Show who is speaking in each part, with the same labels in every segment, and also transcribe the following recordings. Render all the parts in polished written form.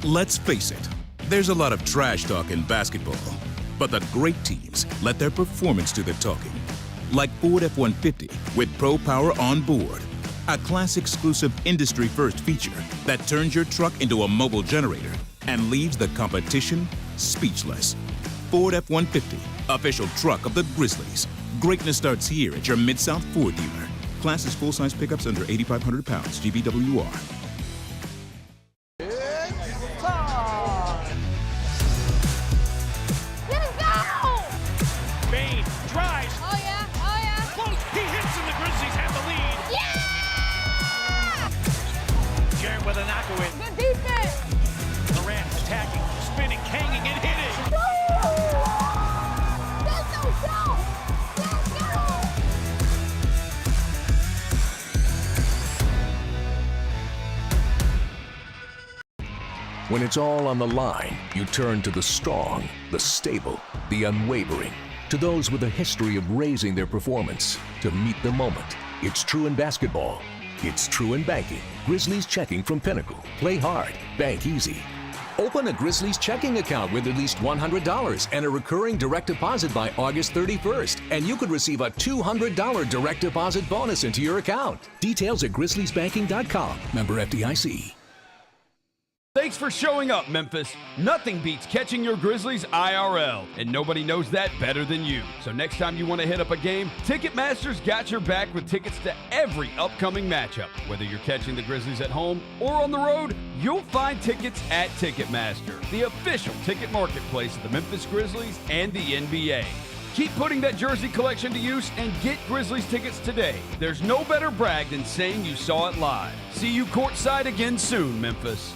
Speaker 1: Let's face it, there's a lot of trash talk in basketball, but the great teams let their performance do the talking. Like Ford F-150 with Pro Power on board, a class-exclusive industry-first feature that turns your truck into a mobile generator and leaves the competition speechless. Ford F-150, official truck of the Grizzlies. Greatness starts here at your Mid-South Ford dealer. Class is full-size pickups under 8,500 pounds, GVWR.
Speaker 2: With a knockaway.
Speaker 3: Good defense.
Speaker 2: Morant attacking, spinning, hanging, and hitting.
Speaker 3: Let's go.
Speaker 4: When it's all on the line, you turn to the strong, the stable, the unwavering. To those with a history of raising their performance, to meet the moment. It's true in basketball. It's true in banking. Grizzlies Checking from Pinnacle. Play hard, bank easy. Open a Grizzlies checking account with at least $100 and a recurring direct deposit by August 31st, and you could receive a $200 direct deposit bonus into your account. Details at grizzliesbanking.com. Member FDIC.
Speaker 5: Thanks for showing up, Memphis. Nothing beats catching your Grizzlies IRL, and nobody knows that better than you. So next time you want to hit up a game, TicketMaster's got your back with tickets to every upcoming matchup. Whether you're catching the Grizzlies at home or on the road, you'll find tickets at TicketMaster, the official ticket marketplace of the Memphis Grizzlies and the NBA. Keep putting that jersey collection to use and get Grizzlies tickets today. There's no better brag than saying you saw it live. See you courtside again soon, Memphis.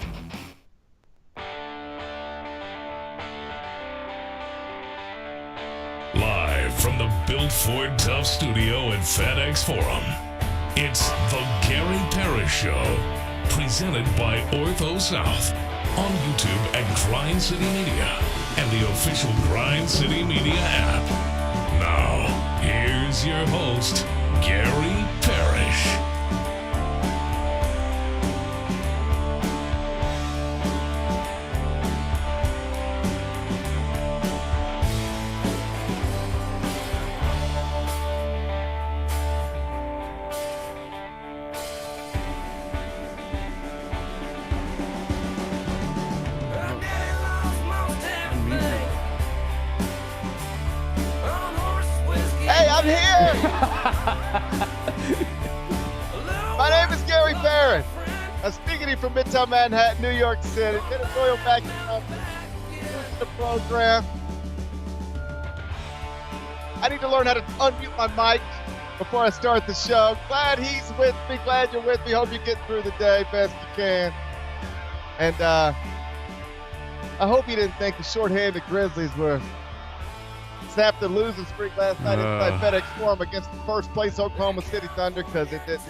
Speaker 6: Live from the Built Ford Tough studio at FedEx Forum, it's the Gary Parrish Show, presented by OrthoSouth, on YouTube at Grind City Media and the official Grind City Media app. Now, here's your host, Gary Parrish.
Speaker 7: I'm here. My name is Gary Parrish. I'm speaking to you from Midtown Manhattan, New York City. Get a loyal back to the program. I need to learn how to unmute my mic before I start the show. Glad he's with me. Glad you're with me. Hope you get through the day best you can. And I hope you didn't think the shorthanded Grizzlies were snapped the losing streak last night inside FedEx Forum against the first place Oklahoma City Thunder, because it didn't.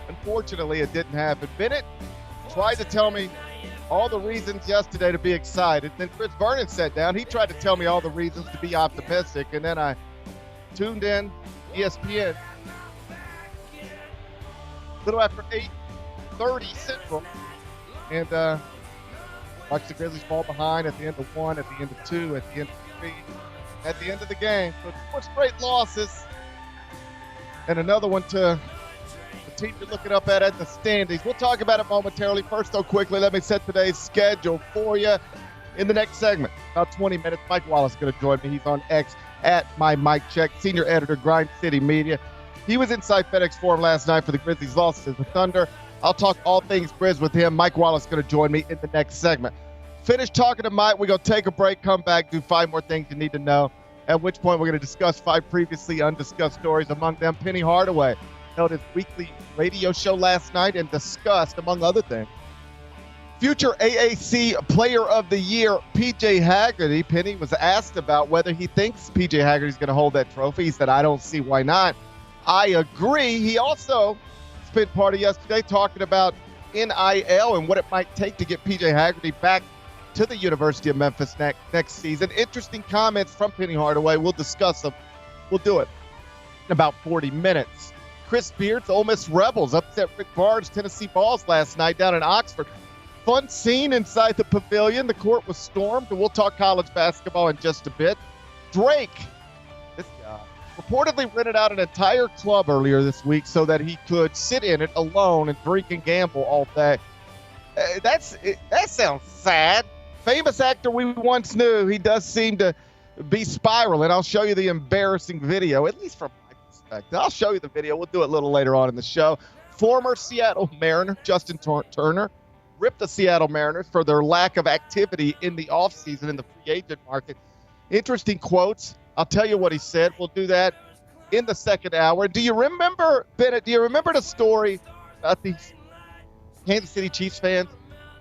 Speaker 7: Unfortunately, it didn't happen. Bennett tried to tell me all the reasons yesterday to be excited. Then Chris Vernon sat down. He tried to tell me all the reasons to be optimistic. And then I tuned in ESPN a little after 8:30 Central and watched the Grizzlies fall behind at the end of one, at the end of two, at the end of three. At the end of the game. So 4 straight losses and another one to the team you're looking up at the standings. We'll talk about it momentarily. First, though, quickly, let me set today's schedule for you in the next segment. About 20 minutes, Mike Wallace is going to join me. He's on X at MyMikeCheck, senior editor, Grind City Media. He was inside FedEx Forum last night for the Grizzlies' losses to the Thunder. I'll talk all things Grizz with him. Mike Wallace is going to join me in the next segment. Finish talking to Mike. We're going to take a break, come back, do 5 more things you need to know, at which point we're going to discuss 5 previously undiscussed stories. Among them, Penny Hardaway held his weekly radio show last night and discussed, among other things, future AAC Player of the Year, P.J. Haggerty. Penny was asked about whether he thinks P.J. Haggerty's going to hold that trophy. He said, I don't see why not. I agree. He also spent part of yesterday talking about NIL and what it might take to get P.J. Haggerty back to the University of Memphis next season. Interesting comments from Penny Hardaway. We'll discuss them. We'll do it in about 40 minutes. Chris Beard's Ole Miss Rebels upset Rick Barnes' Tennessee Vols last night down in Oxford. fun scene inside the pavilion. The court was stormed, and we'll talk college basketball in just a bit. Drake, this guy, reportedly rented out an entire club earlier this week so that he could sit in it alone and drink and gamble all day. That sounds sad. Famous actor we once knew, he does seem to be spiraling. I'll show you the embarrassing video, at least from my perspective. I'll show you the video. We'll do it a little later on in the show. Former Seattle Mariner Justin Turner ripped the Seattle Mariners for their lack of activity in the offseason in the free agent market. Interesting quotes. I'll tell you what he said. We'll do that in the second hour. Do you remember, Bennett, the story about these Kansas City Chiefs fans?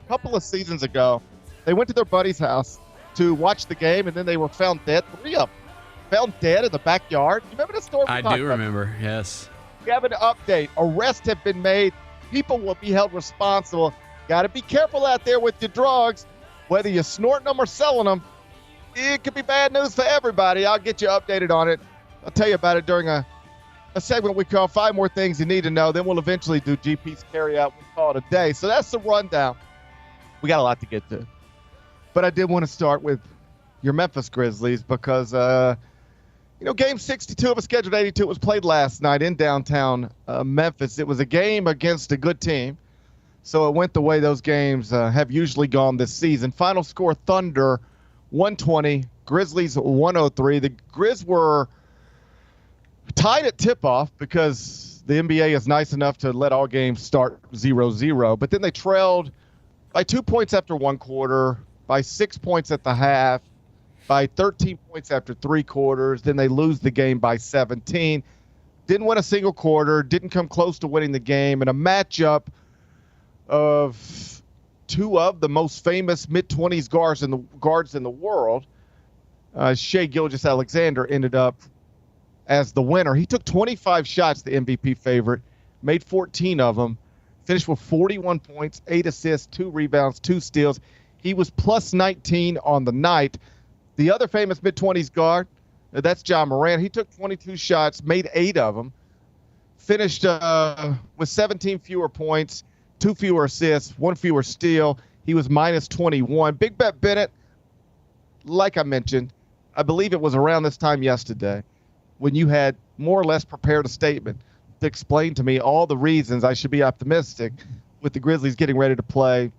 Speaker 7: A couple of seasons ago, they went to their buddy's house to watch the game, and then they were found dead. 3 of them found dead in the backyard. You remember the story?
Speaker 8: I do remember, yes.
Speaker 7: We have an update. Arrests have been made. People will be held responsible. Got to be careful out there with your drugs. Whether you're snorting them or selling them, it could be bad news for everybody. I'll get you updated on it. I'll tell you about it during a segment we call 5 More Things You Need to Know. Then we'll eventually do GP's carry-out. We'll call it a day. So that's the rundown. We got a lot to get to. But I did want to start with your Memphis Grizzlies because, Game 62 of a scheduled 82 was played last night in downtown Memphis. It was a game against a good team, so it went the way those games have usually gone this season. Final score, Thunder 120, Grizzlies 103. The Grizz were tied at tip-off because the NBA is nice enough to let all games start 0-0, but then they trailed by 2 points after one quarter, by 6 points at the half, by 13 points after 3 quarters. Then they lose the game by 17. Didn't win a single quarter, didn't come close to winning the game, and a matchup of 2 of the most famous mid-20s guards in the world. Shai Gilgeous-Alexander ended up as the winner. He took 25 shots, the MVP favorite, made 14 of them, finished with 41 points, 8 assists, 2 rebounds, 2 steals. He was plus 19 on the night. The other famous mid-20s guard, that's John Morant. He took 22 shots, made 8 of them, finished with 17 fewer points, 2 fewer assists, 1 fewer steal. He was minus 21. Big Bet Bennett, like I mentioned, I believe it was around this time yesterday when you had more or less prepared a statement to explain to me all the reasons I should be optimistic with the Grizzlies getting ready to play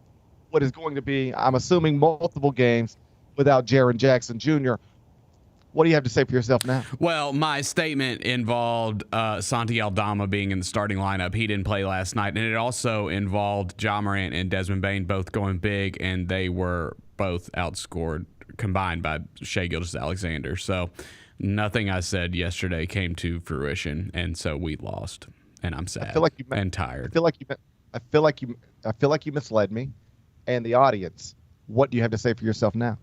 Speaker 7: what is going to be, I'm assuming, multiple games without Jaren Jackson Jr. What do you have to say for yourself now?
Speaker 8: Well, my statement involved Santi Aldama being in the starting lineup. He didn't play last night. And it also involved Ja Morant and Desmond Bane both going big, and they were both outscored combined by Shai Gilgeous-Alexander. So nothing I said yesterday came to fruition, and so we lost. And I'm sad and tired. I feel like you misled me and the audience. What do you have to say for yourself now?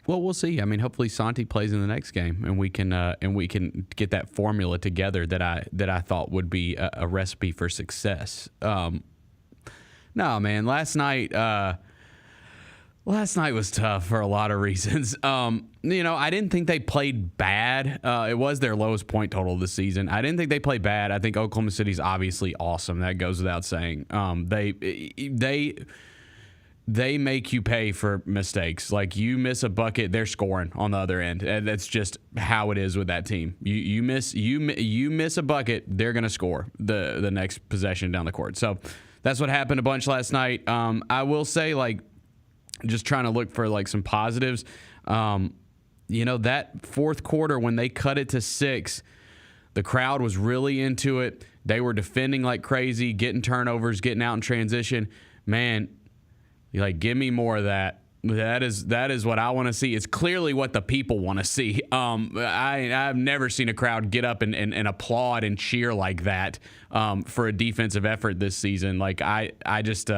Speaker 8: Well, we'll see. I mean, hopefully Santi plays in the next game, and we can get that formula together that I thought would be a recipe for success. No, man, last night was tough for a lot of reasons. I didn't think they played bad. It was their lowest point total this season. I didn't think they played bad. I think Oklahoma City's obviously awesome. That goes without saying. They make you pay for mistakes. Like, you miss a bucket, they're scoring on the other end. And that's just how it is with that team. You miss a bucket, they're gonna score the next possession down the court. So that's what happened a bunch last night. I will say, like, just trying to look for like some positives. That fourth quarter when they cut it to 6, the crowd was really into it. They were defending like crazy, getting turnovers, getting out in transition. Man, like, give me more of that. That is what I want to see. It's clearly what the people want to see. I've never seen a crowd get up and applaud and cheer like that for a defensive effort this season. Like, I just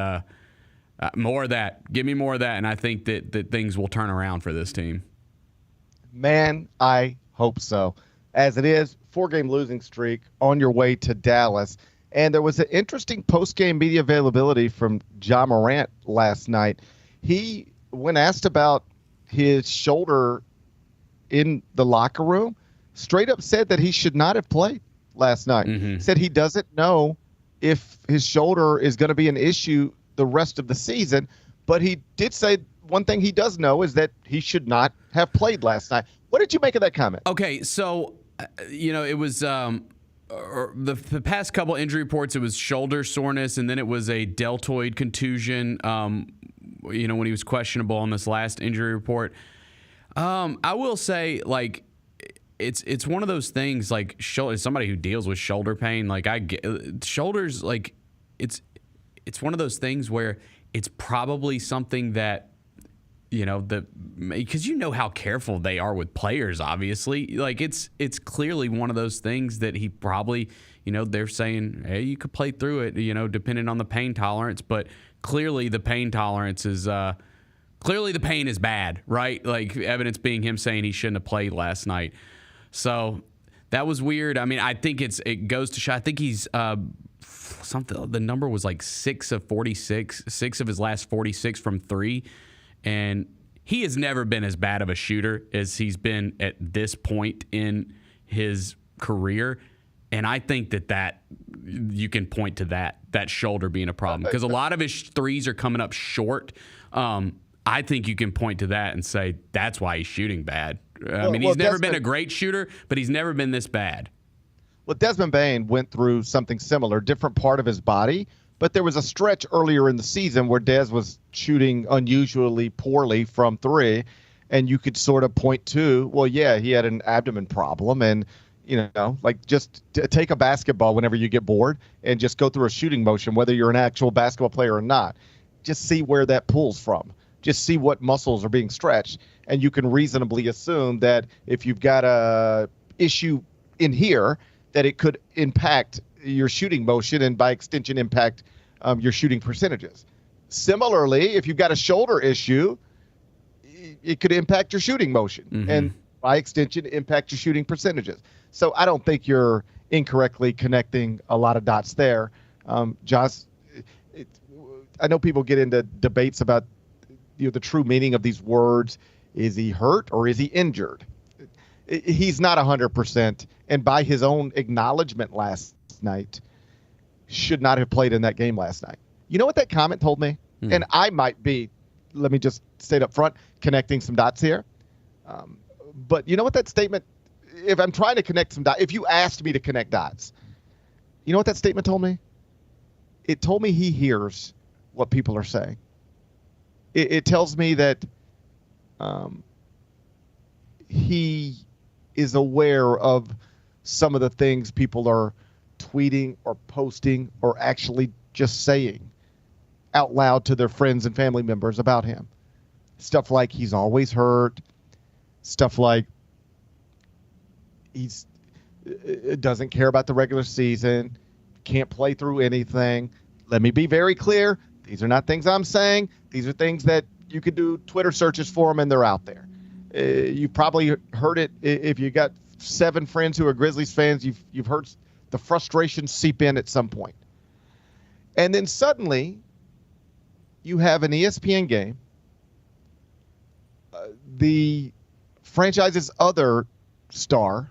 Speaker 8: more of that. Give me more of that, and I think that things will turn around for this team.
Speaker 7: Man, I hope so. As it is, 4-game losing streak on your way to Dallas. And there was an interesting post-game media availability from Ja Morant last night. He, when asked about his shoulder in the locker room, straight up said that he should not have played last night. Mm-hmm. Said he doesn't know if his shoulder is going to be an issue the rest of the season. But he did say one thing he does know is that he should not have played last night. What did you make of that comment?
Speaker 8: Okay, so, it was the past couple injury reports, it was shoulder soreness, and then it was a deltoid contusion, when he was questionable on this last injury report. I will say, like, it's one of those things, like, as somebody who deals with shoulder pain, like, I get shoulders, like, it's one of those things where it's probably something that, because how careful they are with players, obviously. Like, it's clearly one of those things that he probably, they're saying, hey, you could play through it, depending on the pain tolerance. But clearly the pain tolerance is, clearly the pain is bad, right? Like, evidence being him saying he shouldn't have played last night. So that was weird. I mean, I think it goes to show, I think he's, the number was like 6 of 46, 6 of his last 46 from 3. And he has never been as bad of a shooter as he's been at this point in his career. And I think that you can point to that shoulder being a problem, because a lot of his threes are coming up short. I think you can point to that and say that's why he's shooting bad. He's never been a great shooter, but he's never been this bad.
Speaker 7: Well, Desmond Bane went through something similar, different part of his body. But there was a stretch earlier in the season where Des was shooting unusually poorly from 3, and you could sort of point to, well, yeah, he had an abdomen problem, and, just take a basketball whenever you get bored and just go through a shooting motion, whether you're an actual basketball player or not. Just see where that pulls from. Just see what muscles are being stretched, and you can reasonably assume that if you've got a issue in here, that it could impact your shooting motion and by extension impact your shooting percentages. Similarly, if you've got a shoulder issue, it could impact your shooting motion and by extension impact your shooting percentages. So I don't think you're incorrectly connecting a lot of dots there. Josh, I know people get into debates about the true meaning of these words. Is he hurt or is he injured? He's not 100%, and by his own acknowledgement last night, should not have played in that game last night. You know what that comment told me? And I might be, let me just state up front, connecting some dots here. But you know what that statement, if I'm trying to connect some dots, if you asked me to connect dots, you know what that statement told me? It told me he hears what people are saying. It tells me that he is aware of some of the things people are tweeting or posting or actually just saying out loud to their friends and family members about him. Stuff like he's always hurt. Stuff like he's doesn't care about the regular season, can't play through anything. Let me be very clear. These are not things I'm saying. These are things that you could do Twitter searches for them, and they're out there. You've probably heard it. If you got 7 friends who are Grizzlies fans, you've heard the frustration seep in at some point. And then suddenly you have an ESPN game. The franchise's other star,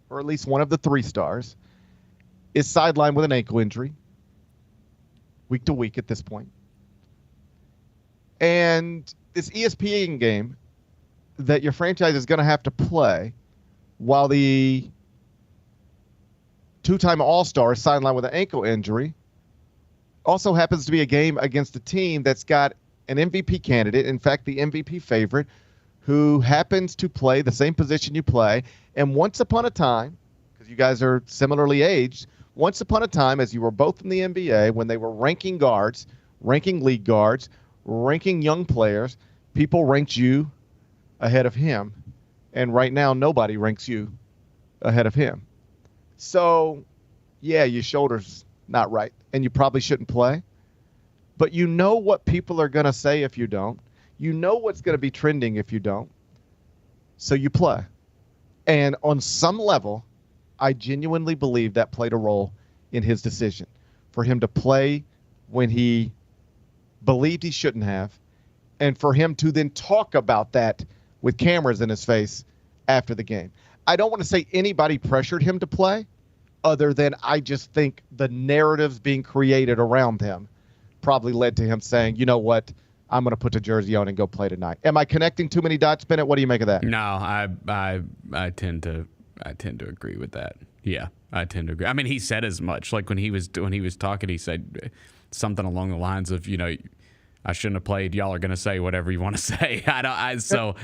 Speaker 7: or at least one of the 3 stars, is sidelined with an ankle injury week to week at this point. And this ESPN game that your franchise is going to have to play while the 2-time All-Star is sidelined with an ankle injury also happens to be a game against a team that's got an MVP candidate, in fact, the MVP favorite, who happens to play the same position you play. And once upon a time, because you guys are similarly aged, once upon a time, as you were both in the NBA, when they were ranking guards, ranking league guards, ranking young players, people ranked you ahead of him. And right now, nobody ranks you ahead of him. So, yeah, your shoulder's not right, and you probably shouldn't play. But you know what people are going to say if you don't. You know what's going to be trending if you don't. So you play. And on some level, I genuinely believe that played a role in his decision for him to play when he believed he shouldn't have, and for him to then talk about that with cameras in his face after the game. I don't want to say anybody pressured him to play, other than I just think the narratives being created around him probably led to him saying, you know what, I'm going to put the jersey on and go play tonight. Am I connecting too many dots, Bennett? What do you make of that?
Speaker 8: No, I tend to agree with that. Yeah, I tend to agree. I mean, he said as much. Like when he was talking, he said something along the lines of, I shouldn't have played. Y'all are gonna say whatever you want to say. So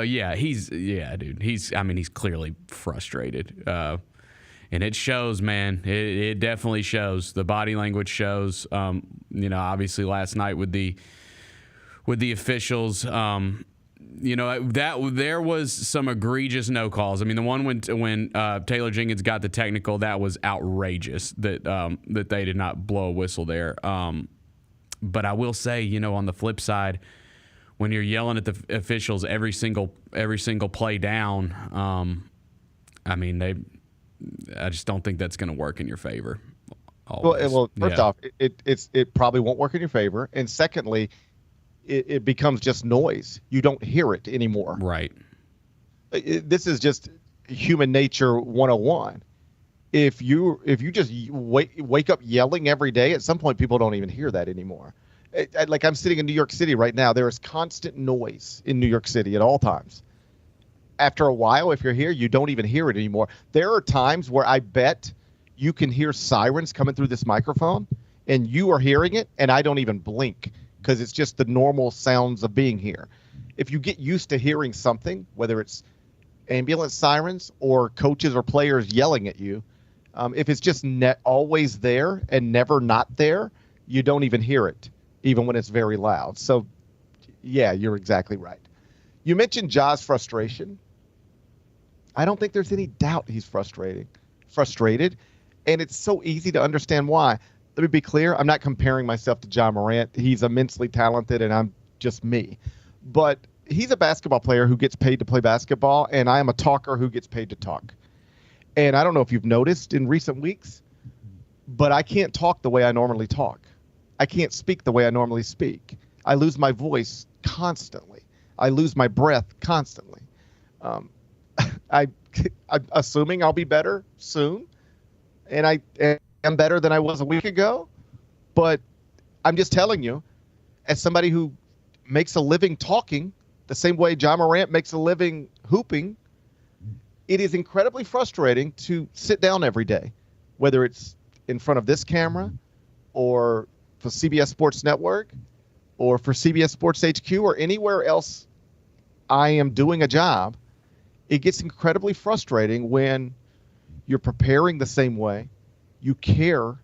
Speaker 8: yeah, dude. He's clearly frustrated, and it shows, man. It definitely shows. The body language shows. Obviously last night with the officials, that there was some egregious no calls. I mean, the one when Taylor Jenkins got the technical, that was outrageous that they did not blow a whistle there. But I will say, on the flip side, when you're yelling at the officials every single play down, I just don't think that's going to work in your favor. Always.
Speaker 7: Well, first off, it probably won't work in your favor, and secondly, it becomes just noise. You don't hear it anymore.
Speaker 8: Right.
Speaker 7: This is just human nature 101. If you just wake up yelling every day, at some point people don't even hear that anymore. Like I'm sitting in New York City right now. There is constant noise in New York City at all times. After a while, if you're here, you don't even hear it anymore. There are times where I bet you can hear sirens coming through this microphone, and you are hearing it, and I don't even blink because it's just the normal sounds of being here. If you get used to hearing something, whether it's ambulance sirens or coaches or players yelling at you, if it's just always there and never not there, you don't even hear it, even when it's very loud. So, yeah, you're exactly right. You mentioned Ja's frustration. I don't think there's any doubt he's frustrated, and it's so easy to understand why. Let me be clear. I'm not comparing myself to Ja Morant. He's immensely talented, and I'm just me. But he's a basketball player who gets paid to play basketball, and I am a talker who gets paid to talk. And I don't know if you've noticed in recent weeks, but I can't talk the way I normally talk. I can't speak the way I normally speak. I lose my voice constantly. I lose my breath constantly. I'm assuming I'll be better soon, and I am better than I was a week ago. But I'm just telling you, as somebody who makes a living talking the same way Ja Morant makes a living hooping, it is incredibly frustrating to sit down every day, whether it's in front of this camera or for CBS Sports Network or for CBS Sports HQ or anywhere else I am doing a job. It gets incredibly frustrating when you're preparing the same way, you care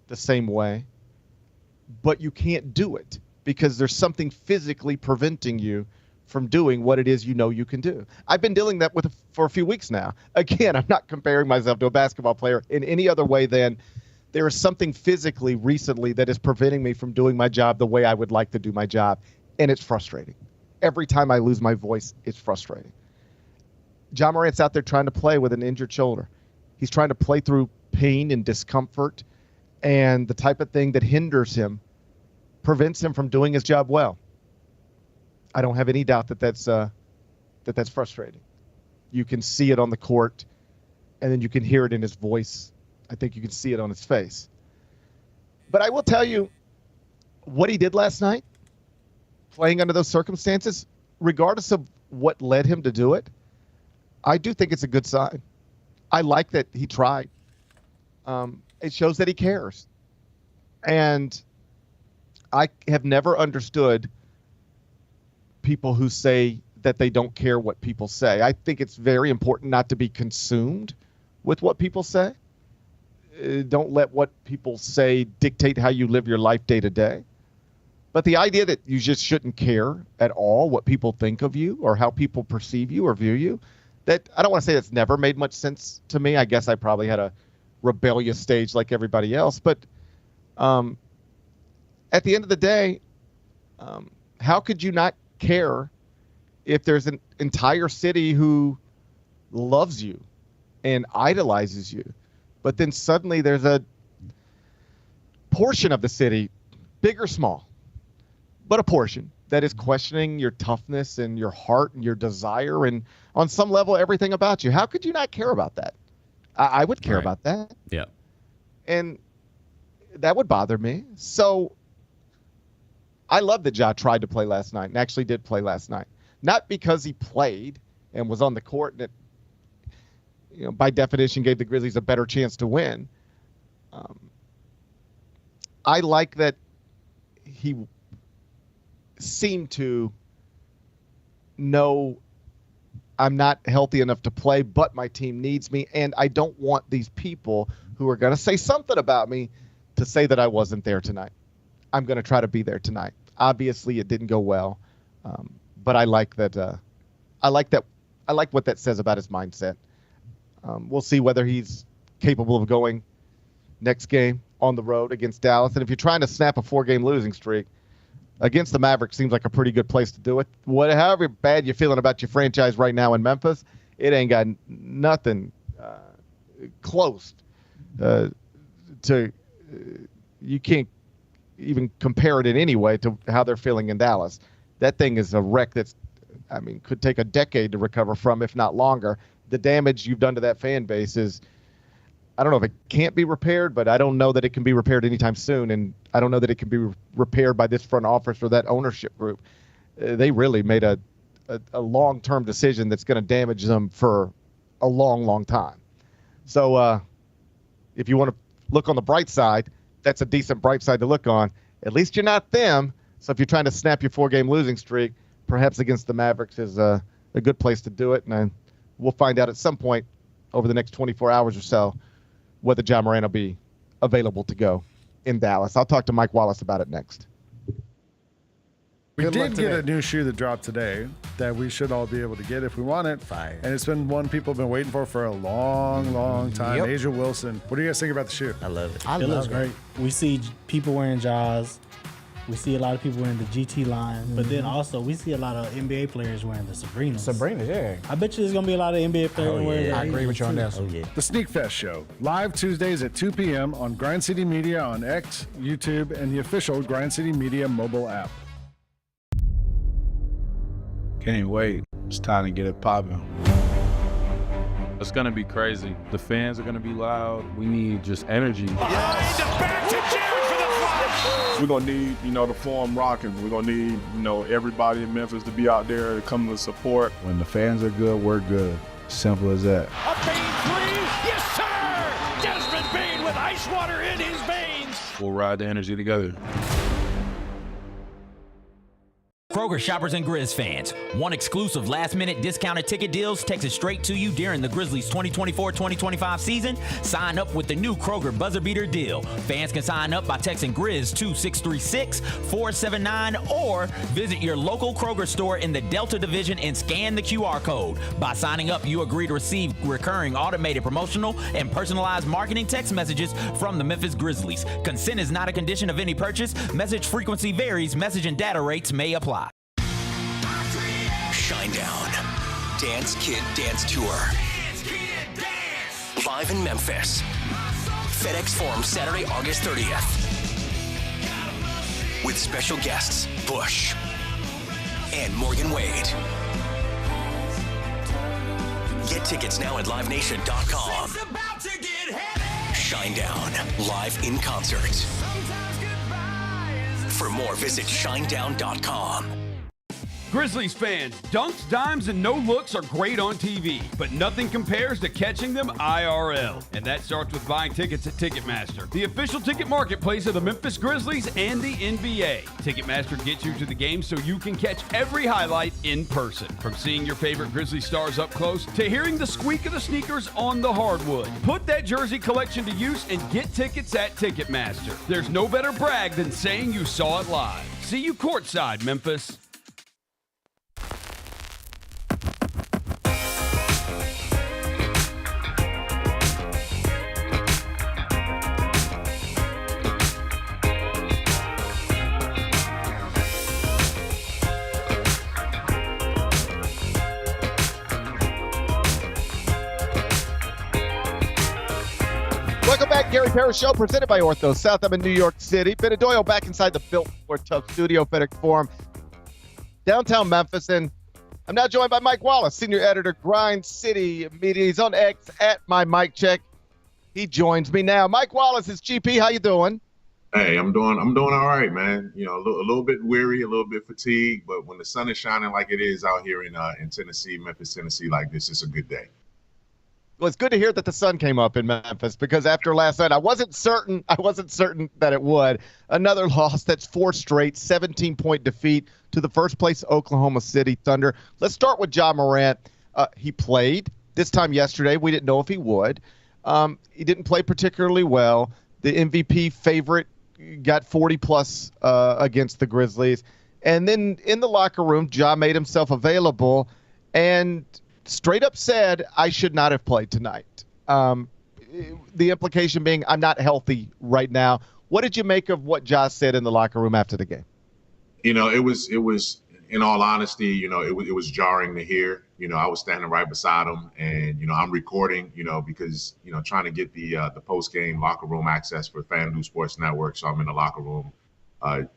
Speaker 7: the same way, but you can't do it because there's something physically preventing you from doing what it is you can do. I've been dealing that for a few weeks now. Again, I'm not comparing myself to a basketball player in any other way than there is something physically recently that is preventing me from doing my job the way I would like to do my job, and it's frustrating. Every time I lose my voice, it's frustrating. Ja Morant's out there trying to play with an injured shoulder. He's trying to play through pain and discomfort, and the type of thing that hinders him prevents him from doing his job well. I don't have any doubt that that's frustrating. You can see it on the court, and then you can hear it in his voice. I think you can see it on his face. But I will tell you what he did last night, playing under those circumstances, regardless of what led him to do it, I do think it's a good sign. I like that he tried. It shows that he cares. And I have never understood people who say that they don't care what people say. I think it's very important not to be consumed with what people say. Don't let what people say dictate how you live your life day to day. But the idea that you just shouldn't care at all what people think of you or how people perceive you or view you, that I don't want to say that's never made much sense to me. I guess I probably had a rebellious stage like everybody else. But at the end of the day, how could you not care if there's an entire city who loves you and idolizes you, but then suddenly there's a portion of the city, big or small, but a portion that is questioning your toughness and your heart and your desire and on some level everything about you? How could you not care about that? I would care about that.
Speaker 8: Yeah.
Speaker 7: And that would bother me. So I love that Ja tried to play last night and actually did play last night. Not because he played and was on the court and it, by definition gave the Grizzlies a better chance to win. I like that he seemed to know I'm not healthy enough to play, but my team needs me, and I don't want these people who are going to say something about me to say that I wasn't there tonight. I'm going to try to be there tonight. Obviously, it didn't go well, but I like that. I like what that says about his mindset. We'll see whether he's capable of going next game on the road against Dallas. And if you're trying to snap a 4-game losing streak, against the Mavericks seems like a pretty good place to do it. However bad you're feeling about your franchise right now in Memphis, it ain't got nothing close to you can't even compare it in any way to how they're feeling in Dallas. That thing is a wreck could take a decade to recover from, if not longer. The damage you've done to that fan base is, I don't know if it can't be repaired, but I don't know that it can be repaired anytime soon, and I don't know that it can be repaired by this front office or that ownership group. They really made a long-term decision that's going to damage them for a long, long time. So if you want to look on the bright side, that's a decent bright side to look on. At least you're not them. So if you're trying to snap your 4-game losing streak, perhaps against the Mavericks is a good place to do it. And we'll find out at some point over the next 24 hours or so whether Ja Morant will be available to go in Dallas. I'll talk to Mike Wallace about it next.
Speaker 9: We did get a new shoe that dropped today that we should all be able to get if we want it.
Speaker 10: Fire.
Speaker 9: And it's been one people have been waiting for a long, long time.
Speaker 10: Yep.
Speaker 9: Asia Wilson. What do you guys think about the shoe?
Speaker 10: I love it.
Speaker 11: It looks great. We see people wearing Jaws. We see a lot of people wearing the GT line, but then also we see a lot of NBA players wearing the Sabrinas.
Speaker 10: Sabrina, yeah.
Speaker 11: I bet you there's gonna be a lot of NBA players wearing that.
Speaker 10: I agree with you on that.
Speaker 11: Oh, yeah.
Speaker 9: The Sneak Fest Show, live Tuesdays at 2 p.m. on Grind City Media on X, YouTube, and the official Grind City Media mobile app.
Speaker 12: Can't wait. It's time to get it popping.
Speaker 13: It's going to be crazy. The fans are going to be loud. We need just energy.
Speaker 2: Behind the back to Jaren for the flush.
Speaker 12: We're going to need, the Forum rocking. We're going to need, everybody in Memphis to be out there to come to support. When the fans are good, we're good. Simple as that.
Speaker 2: A Bane 3. Yes, sir. Desmond Bane with ice water in his veins.
Speaker 13: We'll ride the energy together.
Speaker 14: Kroger shoppers and Grizz fans, one exclusive last-minute discounted ticket deals texted straight to you during the Grizzlies 2024-2025 season. Sign up with the new Kroger Buzzer Beater deal. Fans can sign up by texting Grizz to 636-479 or visit your local Kroger store in the Delta Division and scan the QR code. By signing up, you agree to receive recurring automated promotional and personalized marketing text messages from the Memphis Grizzlies. Consent is not a condition of any purchase. Message frequency varies. Message and data rates may apply.
Speaker 15: Shinedown. Dance Kid Dance Tour. Live in Memphis. FedEx Forum Saturday, August 30th. With special guests, Bush and Morgan Wade. Get tickets now at livenation.com. Shinedown, live in concert. For more, visit shinedown.com.
Speaker 5: Grizzlies fans, dunks, dimes, and no-looks are great on TV, but nothing compares to catching them IRL. And that starts with buying tickets at TicketMaster, the official ticket marketplace of the Memphis Grizzlies and the NBA. TicketMaster gets you to the game so you can catch every highlight in person. From seeing your favorite Grizzly stars up close to hearing the squeak of the sneakers on the hardwood. Put that jersey collection to use and get tickets at Ticketmaster. There's no better brag than saying you saw it live. See you courtside, Memphis.
Speaker 7: Welcome back, Gary Parrish Show, presented by OrthoSouth. I'm in New York City. Ben Doyle back inside the Built for Tough studio, FedEx Forum, downtown Memphis. And I'm now joined by Mike Wallace, senior editor, Grind City Media. He's on X at my Mike Check. He joins me now. Mike Wallace is GP. How you doing?
Speaker 10: Hey, I'm doing all right, man. You know, a little bit weary, a little bit fatigued, but when the sun is shining like it is out here in Tennessee, Memphis, Tennessee, like this, it's a good day.
Speaker 7: Well, it's good to hear that the sun came up in Memphis, because after last night, I wasn't certain that it would. Another loss, that's 4 straight, 17-point defeat to the first-place Oklahoma City Thunder. Let's start with Ja Morant. He played this time yesterday. We didn't know if he would. He didn't play particularly well. The MVP favorite got 40-plus against the Grizzlies. And then in the locker room, Ja made himself available and straight up said, I should not have played tonight. The implication being, I'm not healthy right now. What did you make of what Ja said in the locker room after the game?
Speaker 10: You know, it was in all honesty, you know, it was jarring to hear. You know, I was standing right beside him, and, you know, I'm recording, you know, because, you know, trying to get the post-game locker room access for FanDuel Sports Network. So I'm in the locker room,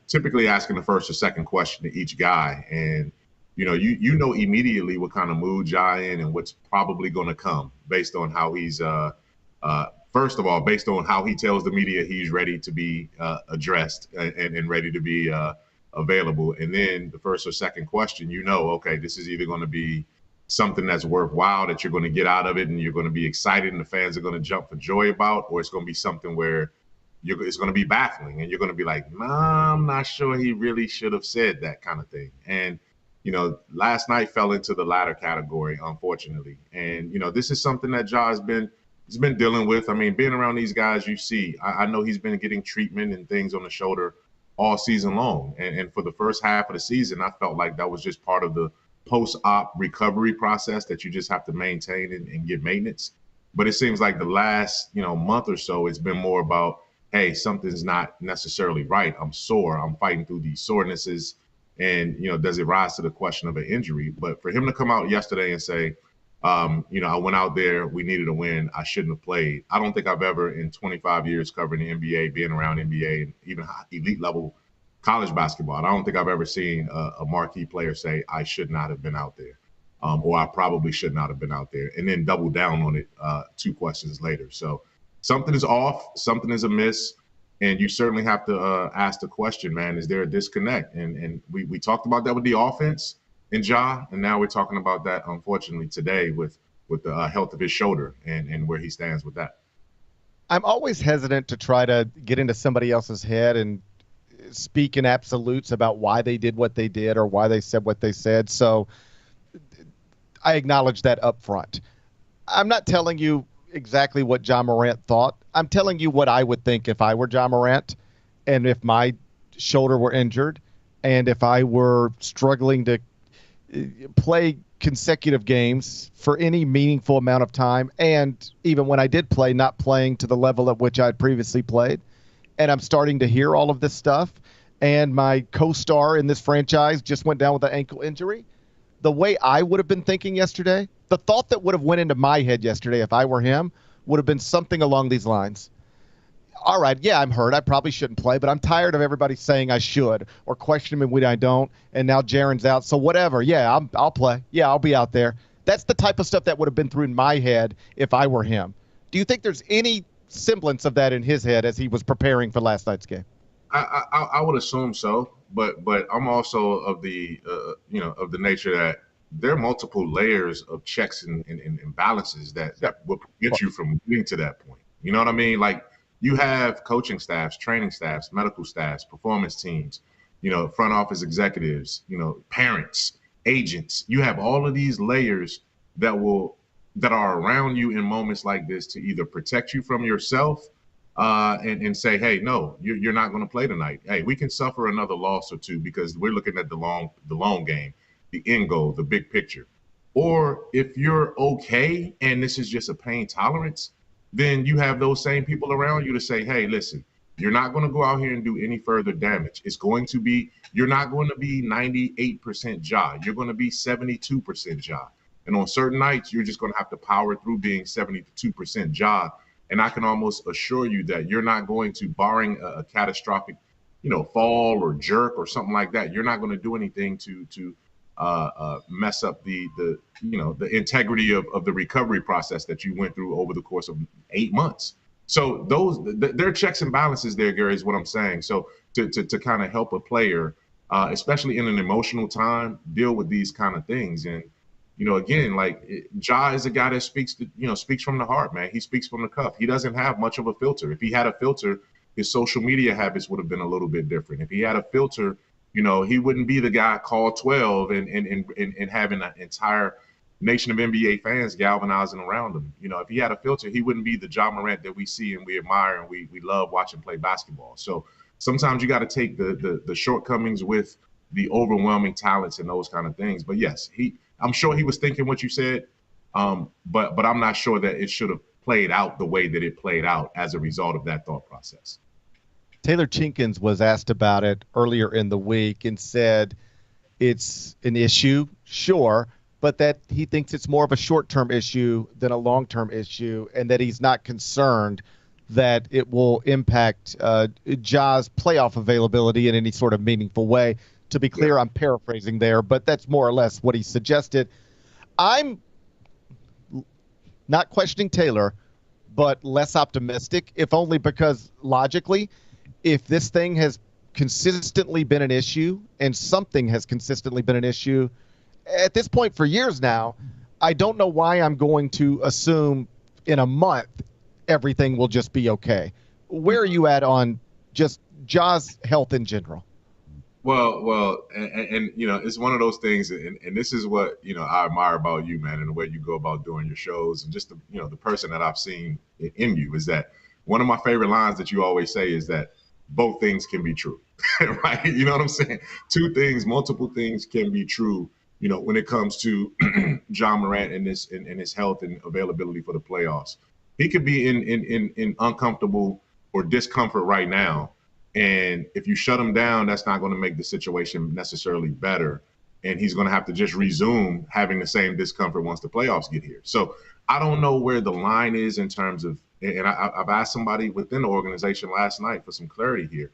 Speaker 10: typically asking the first or second question to each guy. And, you know, you know immediately what kind of mood Ja in and what's probably going to come based on how he's, first of all, based on how he tells the media he's ready to be addressed and ready to be available. And then the first or second question, you know, okay, this is either going to be something that's worthwhile that you're going to get out of it and you're going to be excited and the fans are going to jump for joy about, or it's going to be something where it's going to be baffling and you're going to be like, nah, I'm not sure he really should have said that kind of thing. And, you know, last night fell into the latter category, unfortunately. And, you know, this is something that Ja has been dealing with. I mean, being around these guys, you see, I know he's been getting treatment and things on the shoulder all season long. And for the first half of the season, I felt like that was just part of the post-op recovery process that you just have to maintain and get maintenance. But it seems like the last, you know, month or so, it's been more about, hey, something's not necessarily right. I'm sore. I'm fighting through these sorenesses. And, you know, does it rise to the question of an injury? But for him to come out yesterday and say, you know, I went out there, we needed a win, I shouldn't have played. I don't think I've ever, in 25 years covering the NBA, being around NBA and even elite level college basketball, I don't think I've ever seen a marquee player say, I should not have been out there, or I probably should not have been out there, and then double down on it 2 questions later. So something is off, something is amiss, and you certainly have to ask the question, man, is there a disconnect? And we talked about that with the offense in Ja, and now we're talking about that, unfortunately, today with the health of his shoulder and where he stands with that.
Speaker 7: I'm always hesitant to try to get into somebody else's head and speak in absolutes about why they did what they did or why they said what they said. So I acknowledge that up front. I'm not telling you exactly what Ja Morant thought. I'm telling you what I would think if I were Ja Morant and if my shoulder were injured and if I were struggling to play consecutive games for any meaningful amount of time, and even when I did play, not playing to the level at which I had previously played. And I'm starting to hear all of this stuff, and my co-star in this franchise just went down with an ankle injury. The way I would have been thinking yesterday, the thought that would have went into my head yesterday if I were him would have been something along these lines. All right, yeah, I'm hurt. I probably shouldn't play, but I'm tired of everybody saying I should or questioning me when I don't, and now Jaren's out, so whatever. Yeah, I'll play. Yeah, I'll be out there. That's the type of stuff that would have been through in my head if I were him. Do you think there's any semblance of that in his head as he was preparing for last night's game?
Speaker 10: I would assume so, but I'm also of the you know, of the nature that there are multiple layers of checks and balances that will get you from getting to that point. You know what I mean? Like, you have coaching staffs, training staffs, medical staffs, performance teams, you know, front office executives, you know, parents, agents. You have all of these layers that are around you in moments like this to either protect you from yourself and say, hey, no, you're not going to play tonight. Hey, we can suffer another loss or two because we're looking at the long game, the end goal, the big picture. Or if you're okay and this is just a pain tolerance, then you have those same people around you to say, hey, listen, you're not going to go out here and do any further damage. You're not going to be 98% Ja. You're going to be 72% Ja. And on certain nights, you're just going to have to power through being 72% Ja. And I can almost assure you that you're not going to, barring a catastrophic, you know, fall or jerk or something like that, you're not going to do anything to mess up the integrity of the recovery process that you went through over the course of 8 months. So there are checks and balances there, Gary, is what I'm saying. So to kind of help a player, especially in an emotional time, deal with these kind of things. And, again, like Ja is a guy that speaks from the heart, man. He speaks from the cuff. He doesn't have much of a filter. If he had a filter, his social media habits would have been a little bit different. If he had a filter, he wouldn't be the guy called 12 and having an entire nation of NBA fans galvanizing around him. If he had a filter, he wouldn't be the Ja Morant that we see and we admire and we love watching play basketball. So sometimes you got to take the shortcomings with the overwhelming talents and those kind of things. But yes, I'm sure he was thinking what you said, but I'm not sure that it should have played out the way that it played out as a result of that thought process.
Speaker 16: Taylor Jenkins was asked about it earlier in the week and said it's an issue, sure, but that he thinks it's more of a short-term issue than a long-term issue, and that he's not concerned that it will impact Ja's playoff availability in any sort of meaningful way. To be clear, I'm paraphrasing there, but that's more or less what he suggested. I'm not questioning Taylor, but less optimistic, if only because logically, if this thing has consistently been an issue and something has consistently been an issue at this point for years now, I don't know why I'm going to assume in a month everything will just be okay. Where are you at on just Ja's health in general?
Speaker 10: Well, and it's one of those things, and this is what I admire about you, man, and the way you go about doing your shows, and just the person that I've seen in you is that one of my favorite lines that you always say is that both things can be true, right? You know what I'm saying? Multiple things can be true. When it comes to Ja Morant and his health and availability for the playoffs, he could be in uncomfortable or discomfort right now. And if you shut him down, that's not going to make the situation necessarily better. And he's going to have to just resume having the same discomfort once the playoffs get here. So I don't know where the line is in terms of, and I've asked somebody within the organization last night for some clarity here.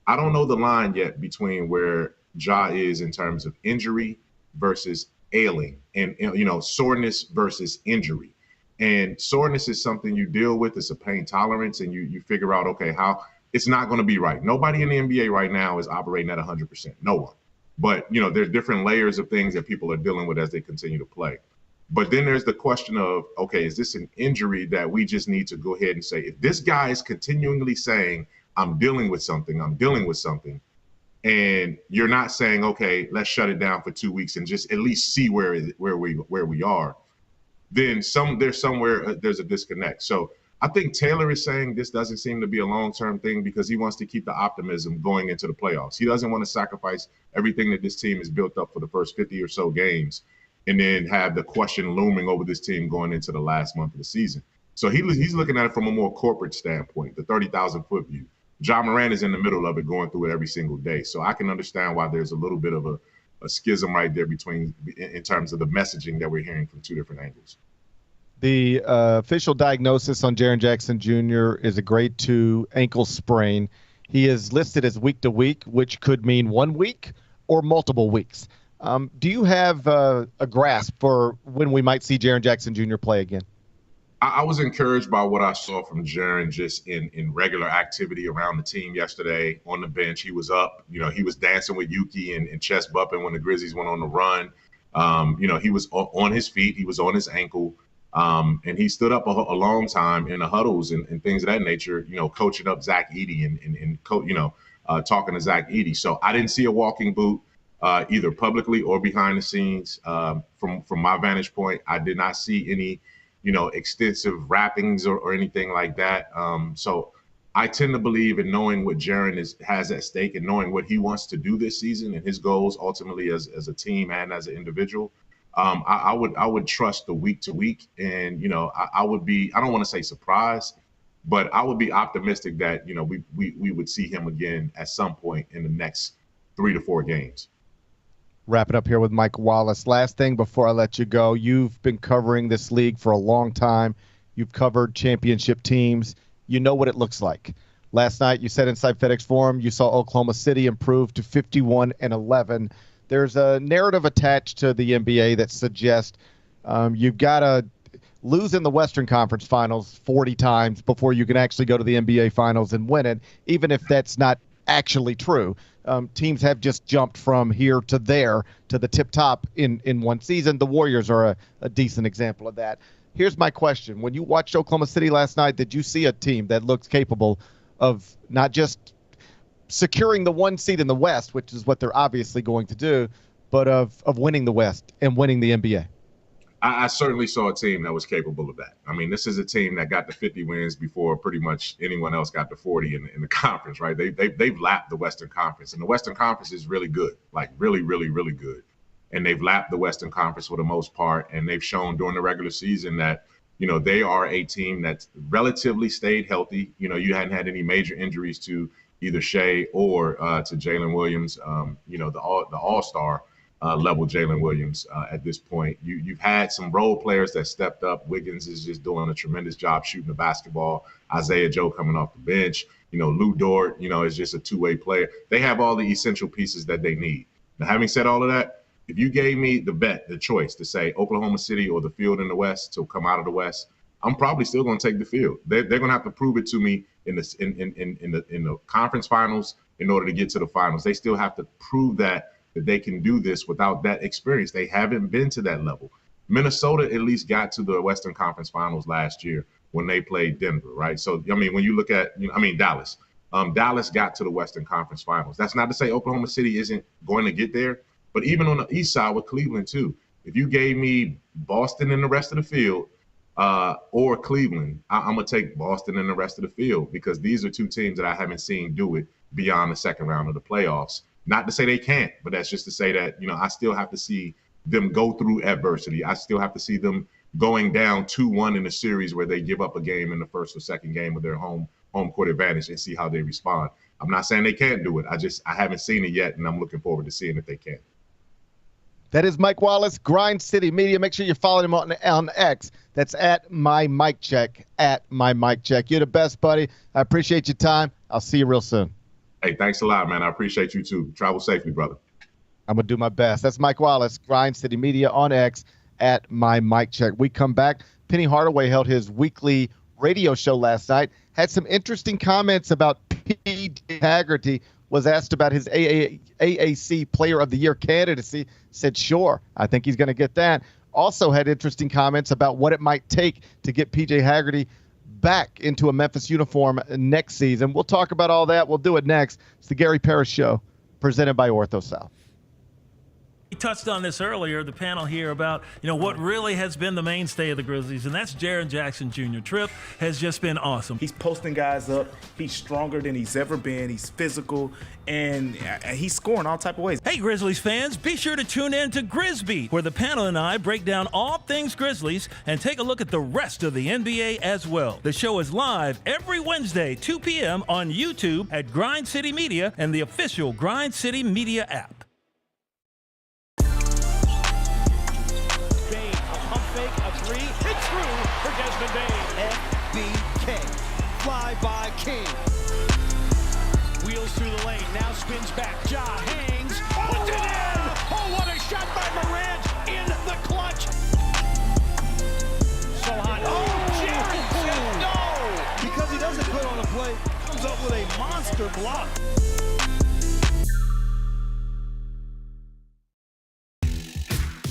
Speaker 10: I don't know the line yet between where Ja is in terms of injury versus ailing and soreness versus injury. And soreness is something you deal with. It's a pain tolerance, and you figure out, okay, how it's not going to be right. Nobody in the NBA right now is operating at 100%. No one. But, there's different layers of things that people are dealing with as they continue to play. But then there's the question of, okay, is this an injury that we just need to go ahead and say, if this guy is continually saying, I'm dealing with something, and you're not saying, okay, let's shut it down for 2 weeks and just at least see where we are, then there's a disconnect. So I think Taylor is saying this doesn't seem to be a long-term thing because he wants to keep the optimism going into the playoffs. He doesn't want to sacrifice everything that this team has built up for the first 50 or so games and then have the question looming over this team going into the last month of the season. So he's looking at it from a more corporate standpoint, the 30,000-foot view. Ja Morant is in the middle of it, going through it every single day. So I can understand why there's a little bit of a schism right there in terms of the messaging that we're hearing from two different angles.
Speaker 16: The official diagnosis on Jaren Jackson Jr. is a grade 2 ankle sprain. He is listed as week to week, which could mean 1 week or multiple weeks. Do you have a grasp for when we might see Jaren Jackson Jr. play again?
Speaker 10: I was encouraged by what I saw from Jaren just in regular activity around the team yesterday on the bench. He was up, he was dancing with Yuki and chest bumping when the Grizzlies went on the run. He was on his feet. He was on his ankle. And he stood up a long time in the huddles and things of that nature, coaching up Zach Edey and talking to Zach Edey. So I didn't see a walking boot either publicly or behind the scenes. From my vantage point, I did not see any extensive wrappings or anything like that. So I tend to believe in knowing what Jaren has at stake and knowing what he wants to do this season and his goals ultimately as a team and as an individual. I would trust the week to week, and I would be, I don't want to say surprised, but I would be optimistic that we would see him again at some point in the next 3 to 4 games.
Speaker 16: Wrapping up here with Mike Wallace. Last thing before I let you go, you've been covering this league for a long time. You've covered championship teams. You know what it looks like. Last night you said inside FedEx Forum you saw Oklahoma City improve to 51-11. There's a narrative attached to the NBA that suggests you've got to lose in the Western Conference Finals 40 times before you can actually go to the NBA Finals and win it, even if that's not actually true. Teams have just jumped from here to there to the tip top in one season. The Warriors are a decent example of that. Here's my question. When you watched Oklahoma City last night, did you see a team that looks capable of not just securing the 1 seed in the West, which is what they're obviously going to do, but of winning the West and winning the NBA?
Speaker 10: I certainly saw a team that was capable of that. I mean, this is a team that got to 50 wins before pretty much anyone else got to 40 in the conference, right? They've lapped the Western Conference, and the Western Conference is really good, like really, really, really good. And they've lapped the Western Conference for the most part, and they've shown during the regular season that, you know, they are a team that's relatively stayed healthy. You know, you hadn't had any major injuries to either Shea or to Jalen Williams, you know, the all-star level Jalen Williams at this point. You've had some role players that stepped up. Wiggins is just doing a tremendous job shooting the basketball. Isaiah Joe coming off the bench. You know, Lou Dort, you know, is just a two-way player. They have all the essential pieces that they need. Now, having said all of that, if you gave me the choice to say Oklahoma City or the field in the West to come out of the West, I'm probably still going to take the field. They're going to have to prove it to me in the conference finals in order to get to the finals. They still have to prove that they can do this without that experience. They haven't been to that level. Minnesota at least got to the Western Conference Finals last year when they played Denver, right? So, I mean, when you look at, Dallas. Dallas got to the Western Conference Finals. That's not to say Oklahoma City isn't going to get there, but even on the east side with Cleveland too, if you gave me Boston and the rest of the field or Cleveland, I'm going to take Boston and the rest of the field because these are two teams that I haven't seen do it beyond the second round of the playoffs. Not to say they can't, but that's just to say that, you know, I still have to see them go through adversity. I still have to see them going down 2-1 in a series where they give up a game in the first or second game with their home court advantage and see how they respond. I'm not saying they can't do it. I haven't seen it yet, and I'm looking forward to seeing if they can.
Speaker 16: That is Mike Wallace, Grind City Media. Make sure you follow him on X. That's at my Mike Check, You're the best, buddy. I appreciate your time. I'll see you real soon.
Speaker 10: Hey, thanks a lot, man. I appreciate you too. Travel safely, brother.
Speaker 16: I'm going to do my best. That's Mike Wallace, Grind City Media on X, at my Mike Check. We come back. Penny Hardaway held his weekly radio show last night, had some interesting comments about P.J. Haggerty, was asked about his AAC Player of the Year candidacy, said, sure, I think he's going to get that. Also had interesting comments about what it might take to get P.J. Haggerty back into a Memphis uniform next season. We'll talk about all that. We'll do it next. It's the Gary Parrish Show, presented by OrthoSouth.
Speaker 17: We touched on this earlier, the panel here, about, you know, what really has been the mainstay of the Grizzlies, and that's Jaren Jackson Jr. Trip has just been awesome.
Speaker 18: He's posting guys up. He's stronger than he's ever been. He's physical, and he's scoring all type of ways.
Speaker 17: Hey, Grizzlies fans, be sure to tune in to Grizz Beat, where the panel and I break down all things Grizzlies and take a look at the rest of the NBA as well. The show is live every Wednesday, 2 p.m. on YouTube at Grind City Media and the official Grind City Media app.
Speaker 2: FBK, fly by King. Wheels through the lane, now spins back. Ja hangs, puts it in! Oh, what a shot by Morant in the clutch. So hot. Oh, Jaren said no! Because he doesn't put on a play, comes up with a monster block.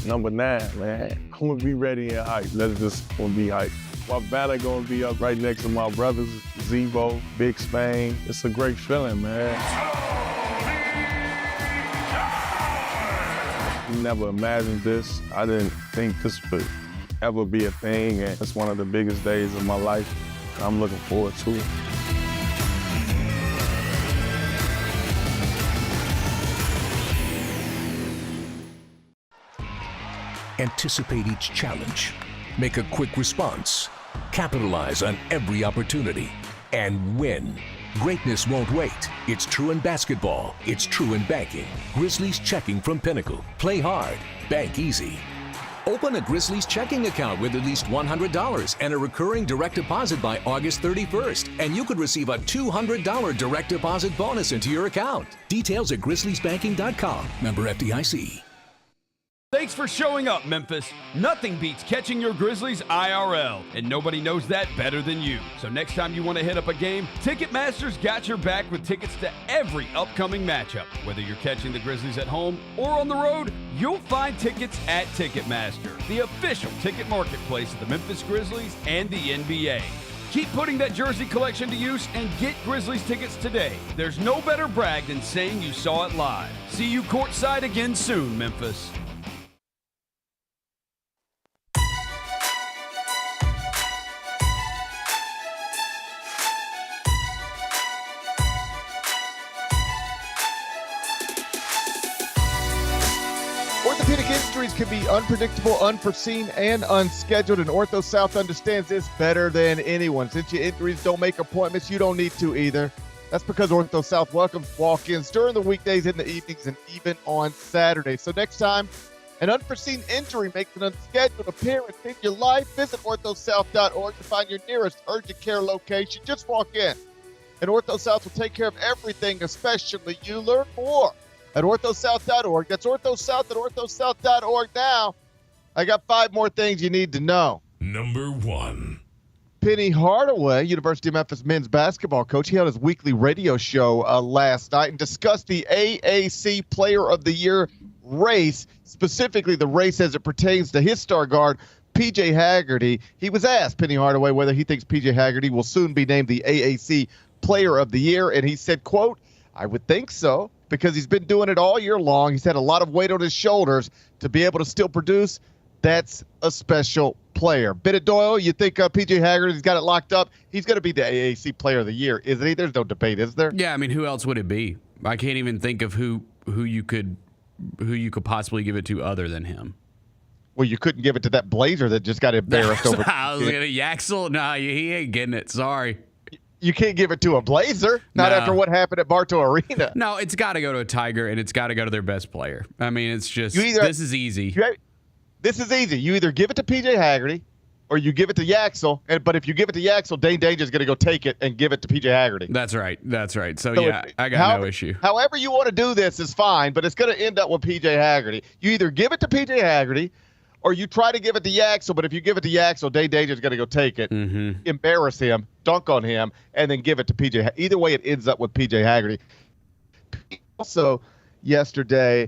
Speaker 12: Number 9, man. I'm going to be ready and hype. That's just going to be hype. My batter going to be up right next to my brothers, Zebo, Big Spain. It's a great feeling, man. Never imagined this. I didn't think this would ever be a thing, and it's one of the biggest days of my life. I'm looking forward to it.
Speaker 4: Anticipate each challenge. Make a quick response. Capitalize on every opportunity. And win. Greatness won't wait. It's true in basketball. It's true in banking. Grizzlies Checking from Pinnacle. Play hard. Bank easy.
Speaker 19: Open a Grizzlies checking account with at least $100 and a recurring direct deposit by August 31st. And you could receive a $200 direct deposit bonus into your account. Details at grizzliesbanking.com. Member FDIC.
Speaker 5: Thanks for showing up, Memphis. Nothing beats catching your Grizzlies IRL, and nobody knows that better than you. So next time you want to hit up a game, TicketMaster's got your back with tickets to every upcoming matchup. Whether you're catching the Grizzlies at home or on the road, you'll find tickets at TicketMaster, the official ticket marketplace of the Memphis Grizzlies and the NBA. Keep putting that jersey collection to use and get Grizzlies tickets today. There's no better brag than saying you saw it live. See you courtside again soon, Memphis.
Speaker 16: Orthopedic injuries can be unpredictable, unforeseen, and unscheduled, and OrthoSouth understands this better than anyone. Since your injuries don't make appointments, you don't need to either. That's because OrthoSouth welcomes walk-ins during the weekdays, in the evenings, and even on Saturdays. So next time an unforeseen injury makes an unscheduled appearance in your life, visit OrthoSouth.org to find your nearest urgent care location. Just walk in, and OrthoSouth will take care of everything, especially you. Learn more at OrthoSouth.org. That's OrthoSouth at OrthoSouth.org now. I got 5 more things you need to know.
Speaker 6: Number 1.
Speaker 16: Penny Hardaway, University of Memphis men's basketball coach, he held his weekly radio show last night and discussed the AAC Player of the Year race, specifically the race as it pertains to his star guard, P.J. Haggerty. He was asked, Penny Hardaway, whether he thinks P.J. Haggerty will soon be named the AAC Player of the Year, and he said, quote, "I would think so, because he's been doing it all year long. He's had a lot of weight on his shoulders to be able to still produce. That's a special player." Bennett Doyle, you think P.J. Haggerty's got it locked up? He's going to be the AAC Player of the Year, isn't he? There's no debate, is there?
Speaker 8: Yeah, I mean, who else would it be? I can't even think of who you could possibly give it to other than him.
Speaker 16: Well, you couldn't give it to that Blazer that just got embarrassed over.
Speaker 8: I was going to Yaxel. No, he ain't getting it. Sorry.
Speaker 16: You can't give it to a Blazer, not after what happened at Bartow Arena.
Speaker 8: No, it's got to go to a Tiger, and it's got to go to their best player. I mean, it's just, this is easy.
Speaker 16: This is easy. You either give it to P.J. Haggerty or you give it to Yaxel. But if you give it to Yaxel, Dane Danger's going to go take it and give it to P.J. Haggerty.
Speaker 8: That's right. So yeah, I got no issue.
Speaker 16: However you want to do this is fine, but it's going to end up with P.J. Haggerty. You either give it to P.J. Haggerty or you try to give it to Yaxel, but if you give it to Yaxel, Dane Danger's going to go take it, embarrass him, dunk on him, and then give it to P.J. Either way, it ends up with P.J. Haggerty. Also, yesterday,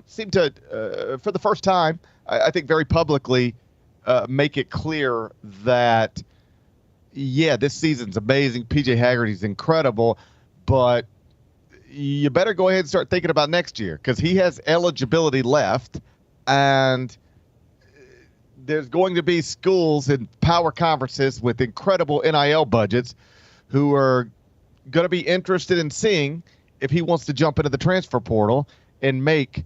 Speaker 16: seemed to, for the first time, I think very publicly, make it clear that, yeah, this season's amazing. P.J. Haggerty's incredible, but you better go ahead and start thinking about next year because he has eligibility left, and there's going to be schools and power conferences with incredible NIL budgets who are going to be interested in seeing if he wants to jump into the transfer portal and make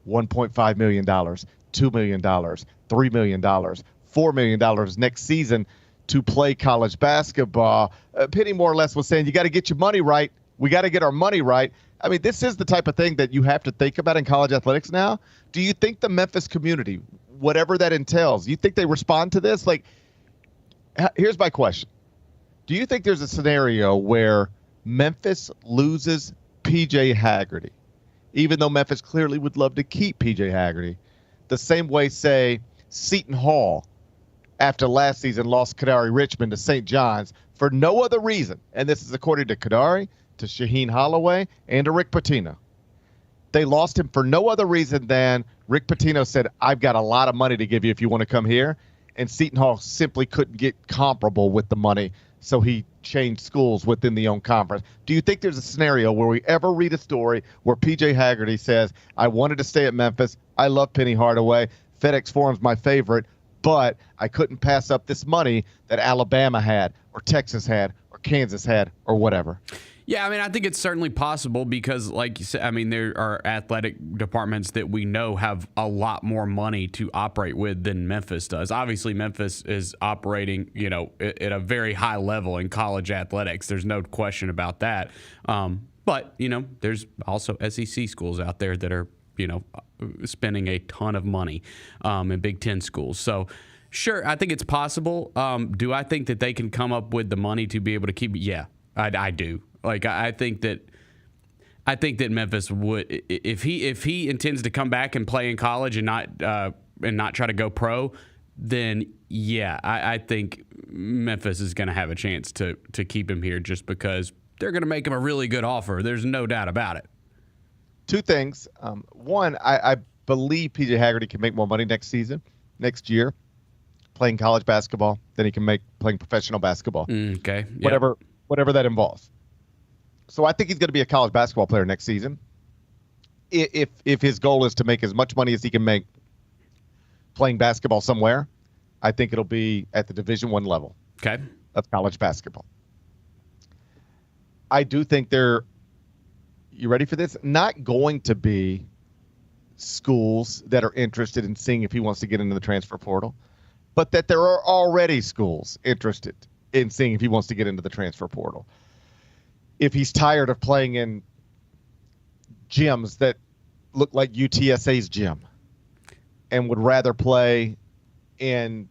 Speaker 16: $1.5 million, $2 million, $3 million, $4 million next season to play college basketball. Penny more or less was saying, you got to get your money right. We got to get our money right. I mean, this is the type of thing that you have to think about in college athletics now. Do you think the Memphis community, whatever that entails, you think they respond to this? Like, here's my question. Do you think there's a scenario where Memphis loses P.J. Haggerty, even though Memphis clearly would love to keep P.J. Haggerty, the same way, say, Seton Hall after last season lost Kadari Richmond to St. John's for no other reason, and this is according to Kadari, to Shaheen Holloway, and to Rick Pitino. They lost him for no other reason than Rick Pitino said, I've got a lot of money to give you if you want to come here, and Seton Hall simply couldn't get comparable with the money, so he changed schools within the own conference. Do you think there's a scenario where we ever read a story where P.J. Haggerty says, I wanted to stay at Memphis, I love Penny Hardaway, FedEx Forum's my favorite, but I couldn't pass up this money that Alabama had or Texas had or Kansas had or whatever?
Speaker 8: Yeah, I mean, I think it's certainly possible because, like you said, I mean, there are athletic departments that we know have a lot more money to operate with than Memphis does. Obviously, Memphis is operating, at a very high level in college athletics. There's no question about that. But, there's also SEC schools out there that are, spending a ton of money in Big Ten schools. So, sure, I think it's possible. Do I think that they can come up with the money to be able to keep it? Yeah, I do. Like, I think I think that Memphis would, if he intends to come back and play in college and not try to go pro, then yeah, I think Memphis is going to have a chance to keep him here just because they're going to make him a really good offer. There's no doubt about it.
Speaker 16: Two things. One, I believe PJ Haggerty can make more money next year, playing college basketball than he can make playing professional basketball.
Speaker 8: Okay. Yep.
Speaker 16: Whatever that involves. So I think he's going to be a college basketball player next season. If his goal is to make as much money as he can make playing basketball somewhere, I think it'll be at the Division I level of college basketball. I do think you ready for this? Not going to be schools that are interested in seeing if he wants to get into the transfer portal, but that there are already schools interested in seeing if he wants to get into the transfer portal. If he's tired of playing in gyms that look like UTSA's gym and would rather play in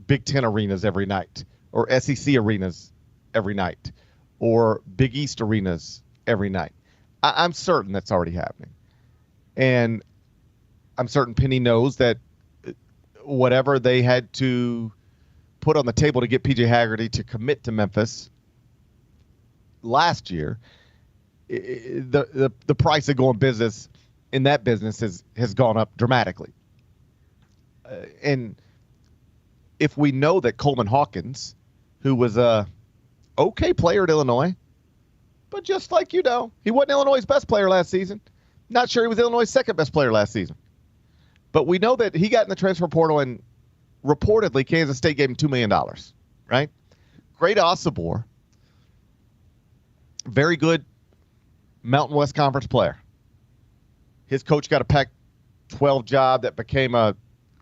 Speaker 16: Big Ten arenas every night or SEC arenas every night or Big East arenas every night. I'm certain that's already happening. And I'm certain Penny knows that whatever they had to put on the table to get PJ Haggerty to commit to Memphis last year, the price of going business in that business has gone up dramatically. And if we know that Coleman Hawkins, who was a okay player at Illinois, but just like he wasn't Illinois' best player last season. Not sure he was Illinois' second best player last season. But we know that he got in the transfer portal and reportedly Kansas State gave him $2 million, right? Great Osibor. Very good Mountain West Conference player. His coach got a Pac-12 job that became a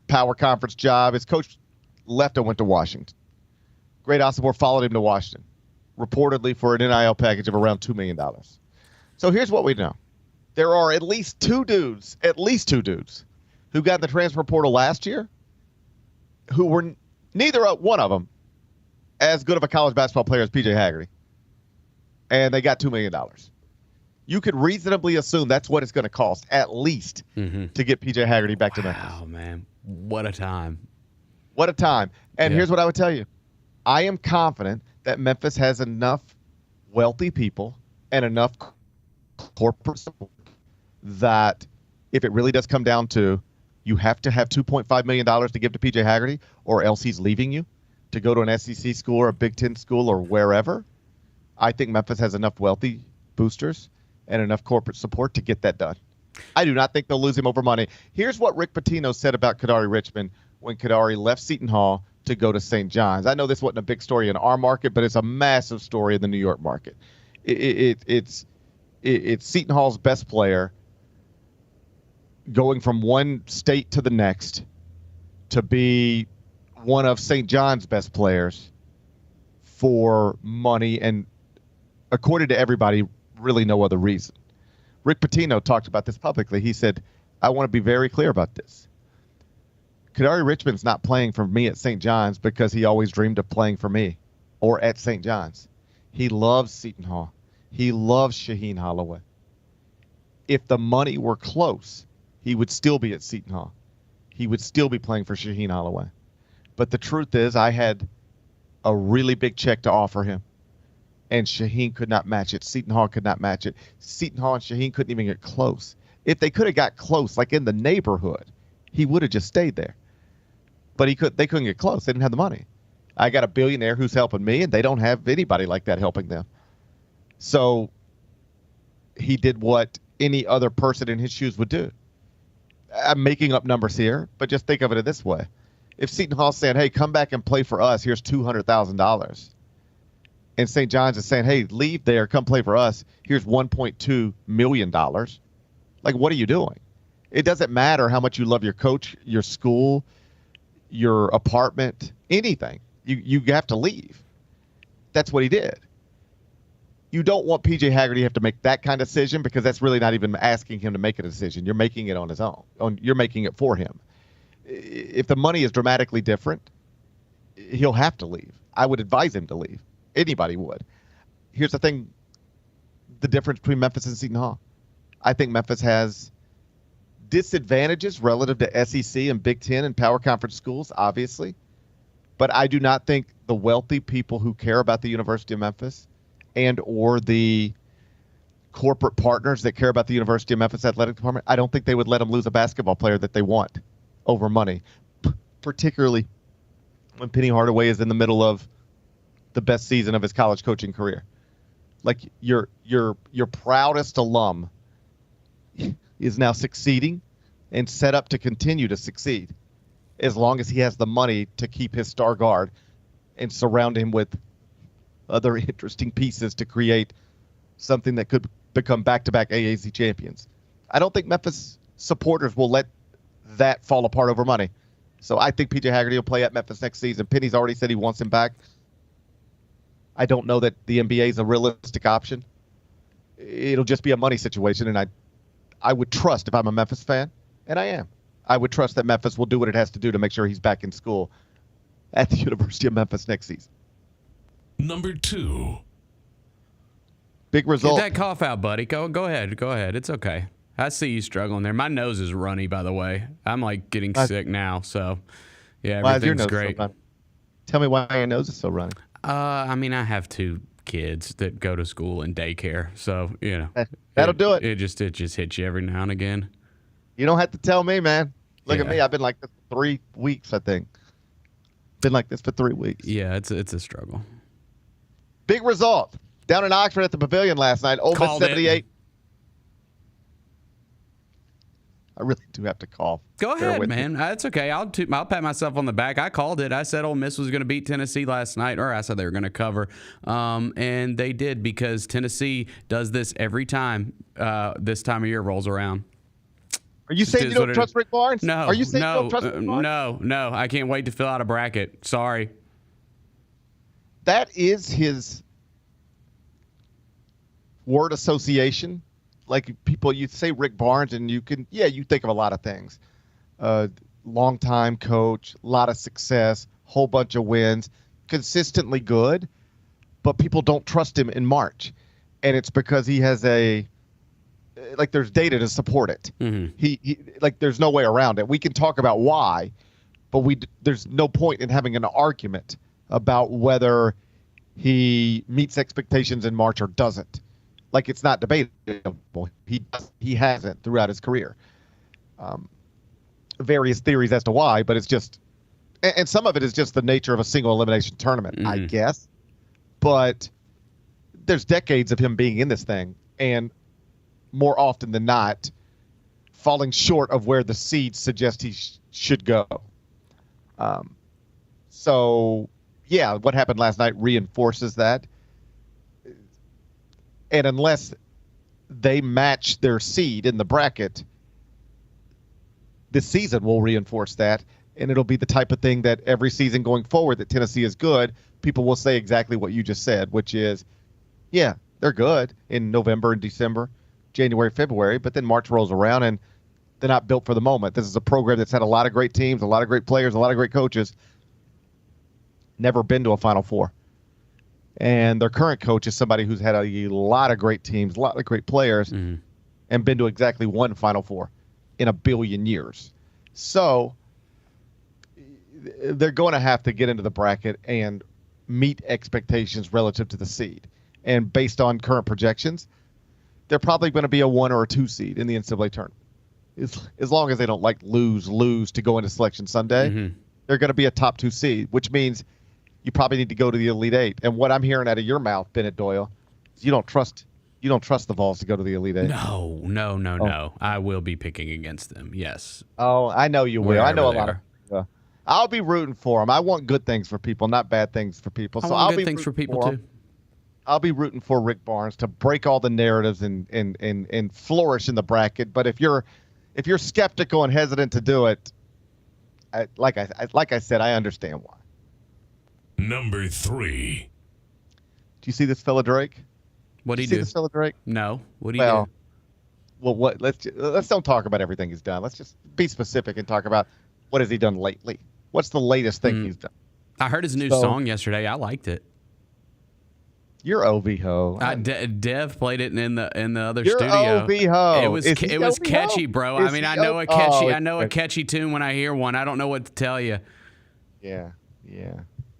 Speaker 16: Power Conference job. His coach left and went to Washington. Great Osibor followed him to Washington, reportedly for an NIL package of around $2 million. So here's what we know. There are at least two dudes who got in the transfer portal last year who were neither one of them as good of a college basketball player as PJ Haggerty. And they got $2 million. You could reasonably assume that's what it's going to cost, at least, to get PJ Haggerty back to Memphis.
Speaker 8: Wow, man. What a time.
Speaker 16: What a time. And here's what I would tell you. I am confident that Memphis has enough wealthy people and enough corporate support that if it really does come down to you have to have $2.5 million to give to PJ Haggerty or else he's leaving you to go to an SEC school or a Big Ten school or wherever, I think Memphis has enough wealthy boosters and enough corporate support to get that done. I do not think they'll lose him over money. Here's what Rick Pitino said about Kadary Richmond when Kadary left Seton Hall to go to St. John's. I know this wasn't a big story in our market, but it's a massive story in the New York market. It's Seton Hall's best player going from one state to the next to be one of St. John's best players for money and, according to everybody, really no other reason. Rick Pitino talked about this publicly. He said, I want to be very clear about this. Kadary Richmond's not playing for me at St. John's because he always dreamed of playing for me or at St. John's. He loves Seton Hall. He loves Shaheen Holloway. If the money were close, he would still be at Seton Hall. He would still be playing for Shaheen Holloway. But the truth is, I had a really big check to offer him, and Shaheen could not match it. Seton Hall could not match it. Seton Hall and Shaheen couldn't even get close. If they could have got close, like in the neighborhood, he would have just stayed there. But they couldn't get close. They didn't have the money. I got a billionaire who's helping me, and they don't have anybody like that helping them. So he did what any other person in his shoes would do. I'm making up numbers here, but just think of it this way. If Seton Hall's saying, hey, come back and play for us, here's $200,000. And St. John's is saying, hey, leave there, come play for us, here's $1.2 million. Like, what are you doing? It doesn't matter how much you love your coach, your school, your apartment, anything. You have to leave. That's what he did. You don't want PJ Haggerty to have to make that kind of decision because that's really not even asking him to make a decision. You're making it on his own. You're making it for him. If the money is dramatically different, he'll have to leave. I would advise him to leave. Anybody would. Here's the thing. the difference between Memphis and Seton Hall. I think Memphis has disadvantages relative to SEC and Big Ten and power conference schools, obviously. But I do not think the wealthy people who care about the University of Memphis and or the corporate partners that care about the University of Memphis athletic department, I don't think they would let them lose a basketball player that they want over money, particularly when Penny Hardaway is in the middle of the best season of his college coaching career. Like your proudest alum is now succeeding and set up to continue to succeed as long as he has the money to keep his star guard and surround him with other interesting pieces to create something that could become back-to-back AAC champions. I don't think Memphis supporters will let that fall apart over money. So I think PJ Haggerty will play at Memphis next season. Penny's already said he wants him back. I don't know that the NBA is a realistic option. It'll just be a money situation, and I would trust, if I'm a Memphis fan, and I am, I would trust that Memphis will do what it has to do to make sure he's back in school at the University of Memphis next season.
Speaker 6: Number 2.
Speaker 16: Big result.
Speaker 8: Get that cough out, buddy. Go ahead. Go ahead. It's okay. I see you struggling there. My nose is runny, by the way. I'm like getting sick now. So, yeah, everything's great.
Speaker 16: So tell me why your nose is so runny.
Speaker 8: I mean, I have 2 kids that go to school and daycare, so you know
Speaker 16: that'll do it.
Speaker 8: It just hits you every now and again.
Speaker 16: You don't have to tell me, man. Look at me. I've been like this for 3 weeks, I think. Been like this for 3 weeks.
Speaker 8: Yeah, it's a struggle.
Speaker 16: Big result down in Oxford at the Pavilion last night. Ole Miss 78. I really do have to call.
Speaker 8: Go ahead, man. That's okay. I'll pat myself on the back. I called it. I said Ole Miss was going to beat Tennessee last night, or I said they were going to cover, and they did because Tennessee does this every time this time of year rolls around.
Speaker 16: Are you saying you don't trust Rick Barnes?
Speaker 8: No.
Speaker 16: Are you saying you don't trust Rick Barnes?
Speaker 8: No. I can't wait to fill out a bracket. Sorry.
Speaker 16: That is his word association. Like people, you say Rick Barnes, and you think of a lot of things. Long-time coach, a lot of success, whole bunch of wins, consistently good, but people don't trust him in March. And it's because he has there's data to support it.
Speaker 8: Mm-hmm.
Speaker 16: He there's no way around it. We can talk about why, but there's no point in having an argument about whether he meets expectations in March or doesn't. Like, it's not debatable. He hasn't throughout his career. Various theories as to why, but it's just, and some of it is just the nature of a single elimination tournament, I guess. But there's decades of him being in this thing, and more often than not, falling short of where the seeds suggest he should go. So, yeah, what happened last night reinforces that. And unless they match their seed in the bracket, this season will reinforce that. And it'll be the type of thing that every season going forward that Tennessee is good, people will say exactly what you just said, which is, yeah, they're good in November and December, January, February, but then March rolls around and they're not built for the moment. This is a program that's had a lot of great teams, a lot of great players, a lot of great coaches, never been to a Final Four. And their current coach is somebody who's had a lot of great teams, a lot of great players, and been to exactly one Final Four in a billion years. So they're going to have to get into the bracket and meet expectations relative to the seed. And based on current projections, they're probably going to be a 1 or a 2 seed in the NCAA tournament. As long as they don't lose to go into Selection Sunday, they're going to be a top 2 seed, which means you probably need to go to the Elite Eight. And what I'm hearing out of your mouth, Bennett Doyle, is you don't trust the Vols to go to the Elite Eight.
Speaker 8: No. I will be picking against them. Yes.
Speaker 16: Oh, I know you will. I know a lot
Speaker 8: of.
Speaker 16: I'll be rooting for them. I want good things for people, not bad things for people. So
Speaker 8: I'll be things for people too.
Speaker 16: I'll be rooting for Rick Barnes to break all the narratives and flourish in the bracket. But if you're skeptical and hesitant to do it, like I said, I understand why.
Speaker 6: Number 3.
Speaker 16: Do you see this fella Drake?
Speaker 8: What do you
Speaker 16: see this fella Drake?
Speaker 8: No. What do you do?
Speaker 16: Well, what? Let's don't talk about everything he's done. Let's just be specific and talk about what has he done lately. What's the latest thing he's done?
Speaker 8: I heard his new song yesterday. I liked it.
Speaker 16: You're OV-ho.
Speaker 8: Dev played it in the other
Speaker 16: You're
Speaker 8: studio.
Speaker 16: OV-ho.
Speaker 8: It was
Speaker 16: OV-ho?
Speaker 8: catchy, bro.
Speaker 16: Is
Speaker 8: I mean,
Speaker 16: he
Speaker 8: I know a catchy tune when I hear one. I don't know what to tell you.
Speaker 16: Yeah.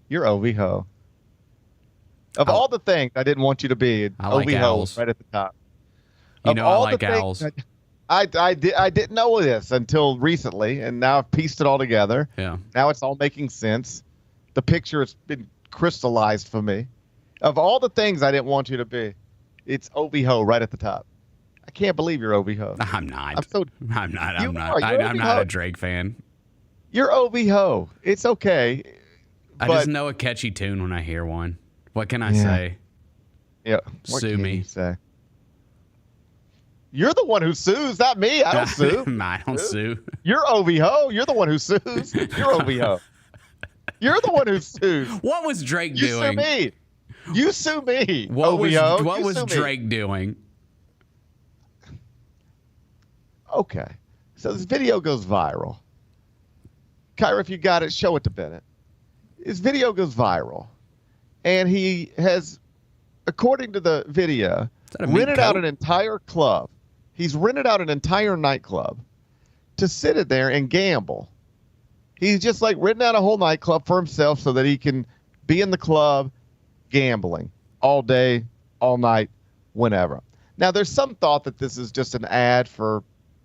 Speaker 16: You're OV-ho. Of all the things I didn't want you to be,
Speaker 8: I like
Speaker 16: OV-ho
Speaker 8: owls.
Speaker 16: right at the top.
Speaker 8: You know I like owls.
Speaker 16: I didn't know this until recently, and now I've pieced it all together.
Speaker 8: Yeah.
Speaker 16: Now it's all making sense. The picture has been crystallized for me. Of all the things I didn't want you to be, it's OV-ho right at the top. I can't believe you're OV-ho.
Speaker 8: I'm not. I'm not.
Speaker 16: You
Speaker 8: I'm not.
Speaker 16: are. You're
Speaker 8: I'm
Speaker 16: OV-ho.
Speaker 8: not a Drake fan.
Speaker 16: You're OV-ho. It's okay.
Speaker 8: I just know a catchy tune when I hear one. What can I say?
Speaker 16: Yeah. What
Speaker 8: Sue
Speaker 16: can
Speaker 8: me.
Speaker 16: you say? You're the one who sues, not me. I don't sue.
Speaker 8: I don't sue.
Speaker 16: You're OV-ho. You're the one who sues. You're OV-ho. You're the one who sues.
Speaker 8: What was Drake
Speaker 16: You
Speaker 8: doing?
Speaker 16: sue me. You sue me.
Speaker 8: What
Speaker 16: OV-ho.
Speaker 8: was
Speaker 16: You sue me.
Speaker 8: Drake doing?
Speaker 16: Okay. So this video goes viral. Kyra, if you got it, show it to Bennett. His video goes viral. And he has, according to the video, rented out an entire club. He's rented out an entire nightclub to sit in there and gamble. He's just like renting out a whole nightclub for himself so that he can be in the club gambling all day, all night, whenever. Now, there's some thought that this is just an ad for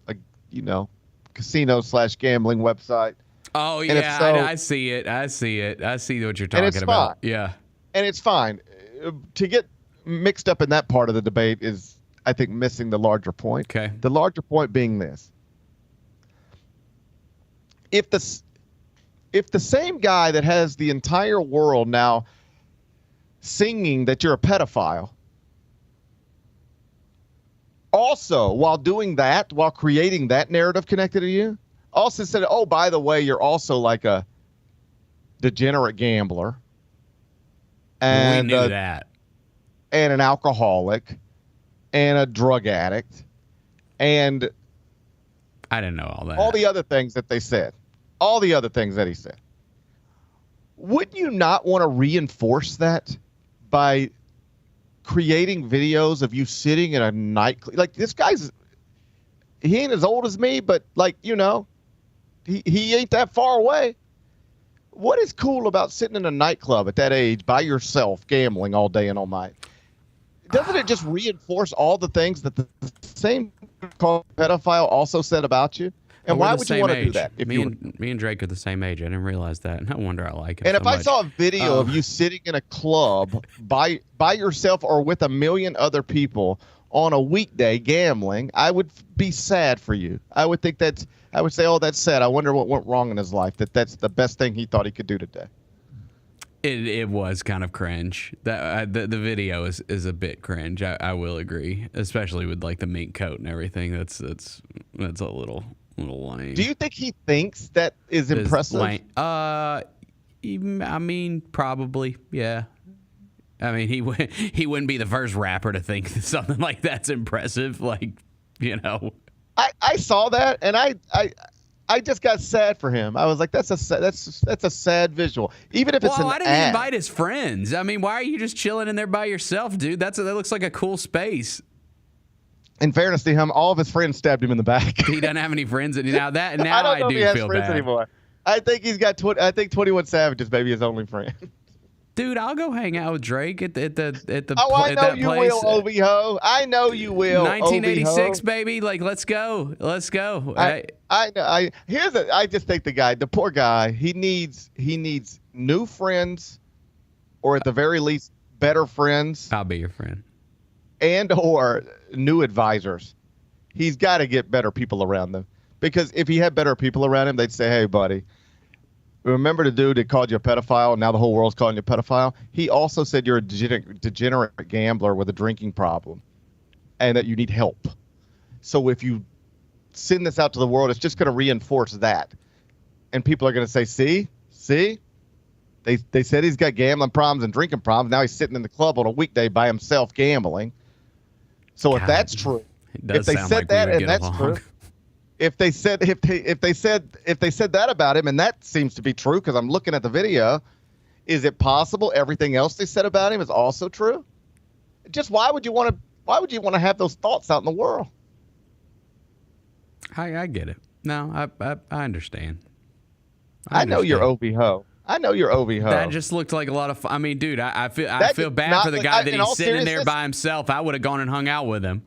Speaker 16: a, casino/gambling website.
Speaker 8: Oh,
Speaker 16: And if
Speaker 8: yeah,
Speaker 16: so-
Speaker 8: I see it. I see what you're talking
Speaker 16: it's
Speaker 8: about.
Speaker 16: fine.
Speaker 8: Yeah.
Speaker 16: And it's fine. To get mixed up in that part of the debate is, I think, missing the larger point.
Speaker 8: Okay.
Speaker 16: The larger point being this. If the same guy that has the entire world now singing that you're a pedophile, also, while doing that, while creating that narrative connected to you, also said, oh, by the way, you're also like a degenerate gambler. And,
Speaker 8: we knew that.
Speaker 16: And an alcoholic and a drug addict and
Speaker 8: I didn't know all that.
Speaker 16: all the other things that they said. All the other things that he said. Wouldn't you not want to reinforce that by creating videos of you sitting in a nightclub? Like, this guy's, he ain't as old as me, but like, he ain't that far away. What is cool about sitting in a nightclub at that age by yourself gambling all day and all night? Doesn't it just reinforce all the things that the same pedophile also said about you? And why would you want to do that?
Speaker 8: Me and Drake are the same age. I didn't realize that. No wonder I like him
Speaker 16: And
Speaker 8: so
Speaker 16: if I
Speaker 8: much.
Speaker 16: saw a video of you sitting in a club by yourself or with a million other people on a weekday gambling, I would be sad for you. I would think I would say, oh, that's sad. I wonder what went wrong in his life. That's the best thing he thought he could do today.
Speaker 8: It was kind of cringe. That the video is a bit cringe. I will agree, especially with like the mink coat and everything. That's a little lame.
Speaker 16: Do you think he thinks that is impressive?
Speaker 8: I mean, probably, yeah. I mean, he wouldn't be the first rapper to think that something like that's impressive. Like,
Speaker 16: I saw that and I just got sad for him. I was like, that's a sad visual. Even if it's an
Speaker 8: why didn't he
Speaker 16: ad.
Speaker 8: invite his friends? I mean, why are you just chilling in there by yourself, dude? That looks like a cool space.
Speaker 16: In fairness to him, all of his friends stabbed him in the back.
Speaker 8: He doesn't have any friends, and now
Speaker 16: I don't know if
Speaker 8: do
Speaker 16: he has
Speaker 8: feel
Speaker 16: friends
Speaker 8: bad
Speaker 16: anymore. I think he's got. I think 21 Savage is maybe his only friend.
Speaker 8: Dude, I'll go hang out with Drake at the
Speaker 16: Oh, I
Speaker 8: at
Speaker 16: know
Speaker 8: that
Speaker 16: you
Speaker 8: place.
Speaker 16: will, OV-ho. I know you will.
Speaker 8: 1986,
Speaker 16: OV-ho.
Speaker 8: baby. Like, let's go. Let's go.
Speaker 16: I know. I just think the poor guy, he needs new friends, or at the very least, better friends.
Speaker 8: I'll be your friend.
Speaker 16: And or new advisors. He's got to get better people around them. Because if he had better people around him, they'd say, hey, buddy, remember the dude that called you a pedophile and now the whole world's calling you a pedophile? He also said you're a degenerate gambler with a drinking problem and that you need help. So if you send this out to the world, it's just going to reinforce that. And people are going to say, see? They said he's got gambling problems and drinking problems. Now he's sitting in the club on a weekday by himself gambling. So if that's true, if they said that and that's true, if they said that about him and that seems to be true because I'm looking at the video, is it possible everything else they said about him is also true? Just why would you want to have those thoughts out in the world?
Speaker 8: I get it. No, I understand.
Speaker 16: I know you're OB-ho. I know you're OB-ho.
Speaker 8: That just looked like a lot of fun. I mean, dude, I feel bad for the guy that he's sitting in there by himself. I would have gone and hung out with him.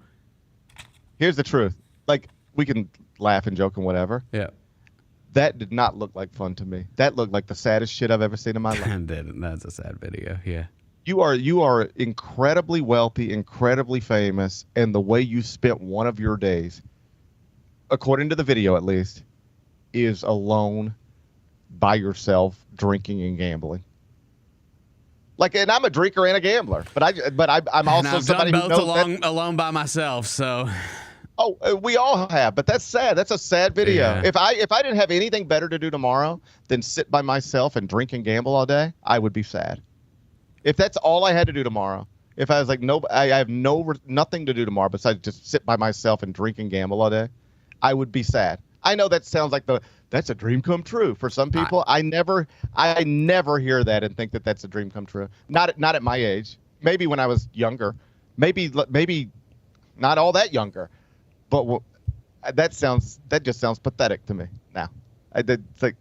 Speaker 16: Here's the truth. Like, we can laugh and joke and whatever.
Speaker 8: Yeah.
Speaker 16: That did not look like fun to me. That looked like the saddest shit I've ever seen in my life.
Speaker 8: That's a sad video, yeah.
Speaker 16: You are incredibly wealthy, incredibly famous, and the way you spent one of your days, according to the video at least, is alone by yourself drinking and gambling. Like, and I'm a drinker and a gambler, but I'm also
Speaker 8: I've
Speaker 16: somebody
Speaker 8: done
Speaker 16: who
Speaker 8: both
Speaker 16: knows
Speaker 8: alone by myself. So,
Speaker 16: we all have, but that's sad. That's a sad video.
Speaker 8: Yeah.
Speaker 16: If I didn't have anything better to do tomorrow than sit by myself and drink and gamble all day, I would be sad. If that's all I had to do tomorrow, if I was like, no, I have nothing to do tomorrow besides just sit by myself and drink and gamble all day, I would be sad. I know that sounds like that's a dream come true for some people. I never hear that and think that that's a dream come true. Not at my age. Maybe when I was younger. Maybe not all that younger. But that just sounds pathetic to me now. It's like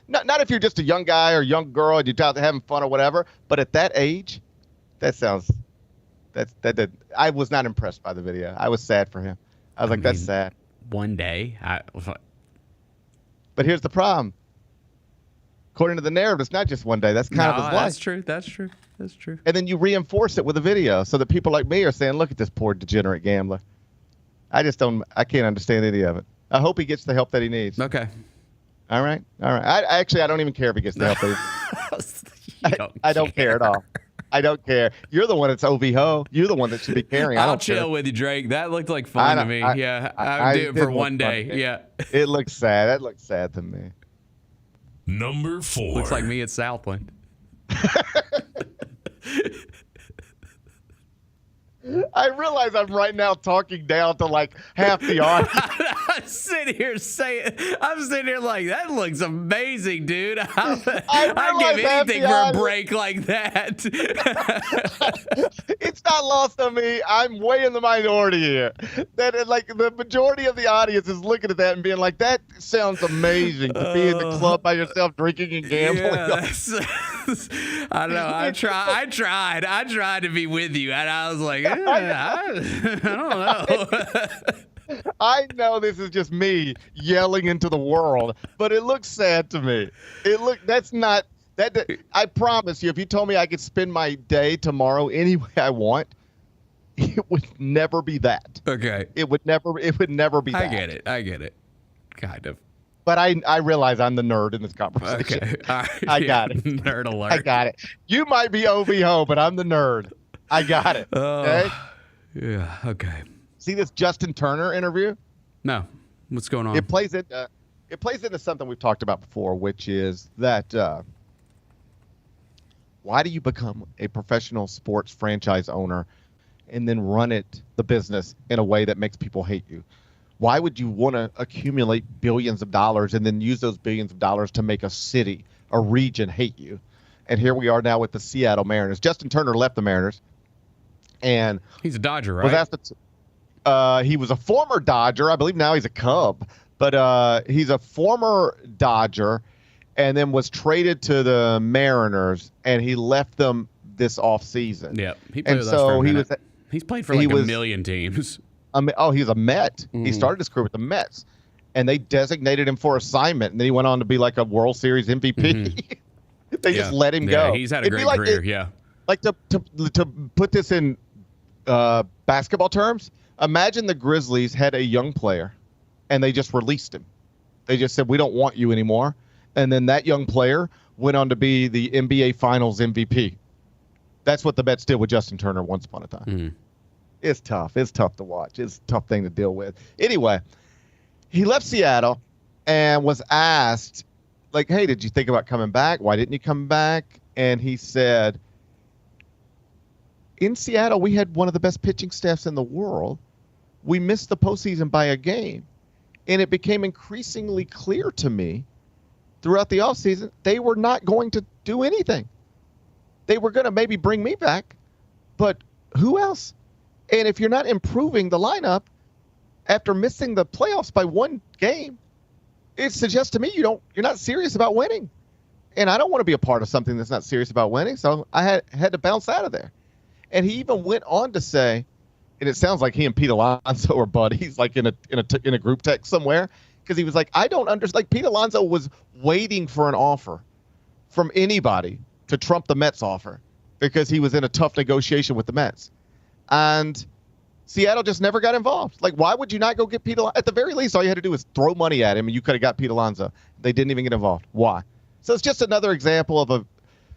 Speaker 16: not if you're just a young guy or young girl and you're out there having fun or whatever. But at that age, I was not impressed by the video. I was sad for him. I was like, that's sad.
Speaker 8: One day,
Speaker 16: But here's the problem. According to the narrative, it's not just one day. That's kind of his life.
Speaker 8: That's true.
Speaker 16: And then you reinforce it with a video so that people like me are saying, look at this poor degenerate gambler. I can't understand any of it. I hope he gets the help that he needs.
Speaker 8: Okay.
Speaker 16: All right. I don't even care if he gets the help that he needs. I don't care at all. I don't care. You're the one that's OB-ho. You're the one that should be caring.
Speaker 8: I'll chill with you, Drake. That looked like fun to me. I'll do it for one day. Yeah.
Speaker 16: It looks sad. That looks sad to me.
Speaker 6: Number 4.
Speaker 8: Looks like me at Southland.
Speaker 16: I realize I'm right now talking down to like half the audience.
Speaker 8: I'm sitting here like, that looks amazing, dude. I'd give anything for a break like that.
Speaker 16: It's not lost on me. I'm way in the minority here. That like the majority of the audience is looking at that and being like, that sounds amazing to be in the club by yourself drinking and gambling.
Speaker 8: Yeah, I don't know. I tried to be with you, and I was like, I don't know.
Speaker 16: I know this is just me yelling into the world, but it looks sad to me. I promise you, if you told me I could spend my day tomorrow any way I want, it would never be that.
Speaker 8: Okay.
Speaker 16: It would never be that.
Speaker 8: I get it. Kind of.
Speaker 16: But I realize I'm the nerd in this conversation.
Speaker 8: Okay. All right.
Speaker 16: I got it.
Speaker 8: Nerd alert.
Speaker 16: I got it. You might be OB-ho, but I'm the nerd. I got it. Okay?
Speaker 8: Yeah, okay.
Speaker 16: See this Justin Turner interview?
Speaker 8: No. What's going on?
Speaker 16: It plays into something we've talked about before, which is that why do you become a professional sports franchise owner and then run the business in a way that makes people hate you? Why would you want to accumulate billions of dollars and then use those billions of dollars to make a city, a region hate you? And here we are now with the Seattle Mariners. Justin Turner left the Mariners, and
Speaker 8: he's a Dodger, right?
Speaker 16: Was asked he was a former Dodger. I believe now he's a Cub, but he's a former Dodger, and then was traded to the Mariners, and he left them this offseason.
Speaker 8: Yeah, he played with us for a minute. He's played for like a million teams.
Speaker 16: He's a Met. Mm-hmm. He started his career with the Mets, and they designated him for assignment, and then he went on to be like a World Series MVP. Mm-hmm. They just let him go.
Speaker 8: He's had a great career.
Speaker 16: Like to put this in basketball terms, imagine the Grizzlies had a young player, and they just released him. They just said, we don't want you anymore. And then that young player went on to be the NBA Finals MVP. That's what the Mets did with Justin Turner once upon a time. Mm-hmm. It's tough. It's tough to watch. It's a tough thing to deal with. Anyway, he left Seattle and was asked, like, hey, did you think about coming back? Why didn't you come back? And he said, in Seattle, we had one of the best pitching staffs in the world. We missed the postseason by a game. And it became increasingly clear to me throughout the offseason, they were not going to do anything. They were going to maybe bring me back, but who else? And if you're not improving the lineup after missing the playoffs by one game, it suggests to me you're not serious about winning. And I don't want to be a part of something that's not serious about winning, so I had to bounce out of there. And he even went on to say, and it sounds like he and Pete Alonso are buddies, like in a group text somewhere, because he was like, I don't understand. Like, Pete Alonso was waiting for an offer from anybody to trump the Mets offer because he was in a tough negotiation with the Mets. And Seattle just never got involved. Like, why would you not go get Pete Alonso? At the very least, all you had to do was throw money at him, and you could have got Pete Alonso. They didn't even get involved. Why? So it's just another example of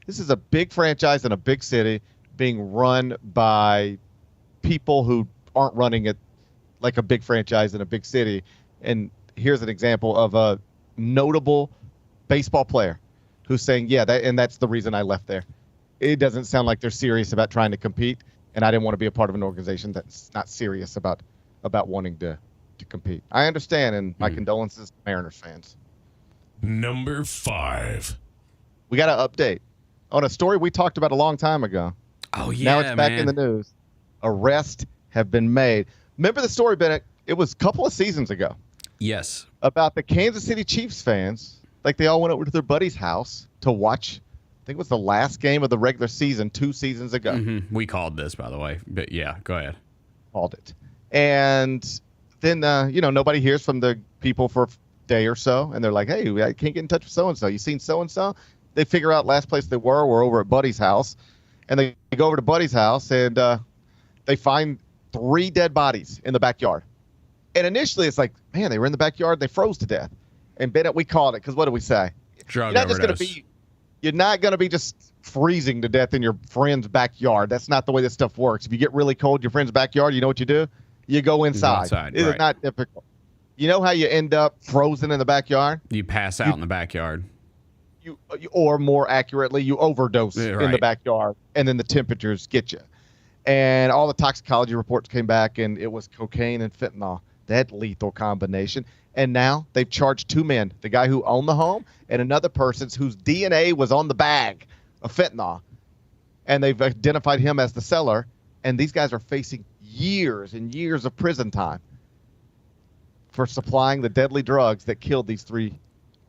Speaker 16: this is a big franchise in a big city being run by people who aren't running it like a big franchise in a big city. And here's an example of a notable baseball player who's saying, yeah, that's the reason I left there. It doesn't sound like they're serious about trying to compete, and I didn't want to be a part of an organization that's not serious about wanting to compete. I understand, and my condolences to Mariners fans.
Speaker 6: Number 5.
Speaker 16: We got an update on a story we talked about a long time ago.
Speaker 8: Oh, yeah,
Speaker 16: now it's back in the news. Arrests have been made. Remember the story, Bennett? It was a couple of seasons ago.
Speaker 8: Yes.
Speaker 16: About the Kansas City Chiefs fans. Like, they all went over to their buddy's house to watch, I think it was the last game of the regular season 2 seasons ago.
Speaker 8: Mm-hmm. We called this, by the way. But, yeah, go ahead.
Speaker 16: Called it. And then, nobody hears from the people for a day or so. And they're like, hey, I can't get in touch with so-and-so. You seen so-and-so? They figure out last place they were over at Buddy's house. And they go over to Buddy's house, and they find 3 dead bodies in the backyard. And initially, it's like, man, they were in the backyard. They froze to death. And Bennett, we called it because what did we say?
Speaker 8: Drug
Speaker 16: You're not going to be just freezing to death in your friend's backyard. That's not the way this stuff works. If you get really cold in your friend's backyard, you know what you do? You go inside. It is not difficult. You know how you end up frozen in the backyard?
Speaker 8: You pass out in the backyard.
Speaker 16: Or more accurately, you overdose in the backyard, and then the temperatures get you. And all the toxicology reports came back, and it was cocaine and fentanyl, that lethal combination. And now they've charged 2 men, the guy who owned the home and another person whose DNA was on the bag of fentanyl. And they've identified him as the seller, and these guys are facing years and years of prison time for supplying the deadly drugs that killed these 3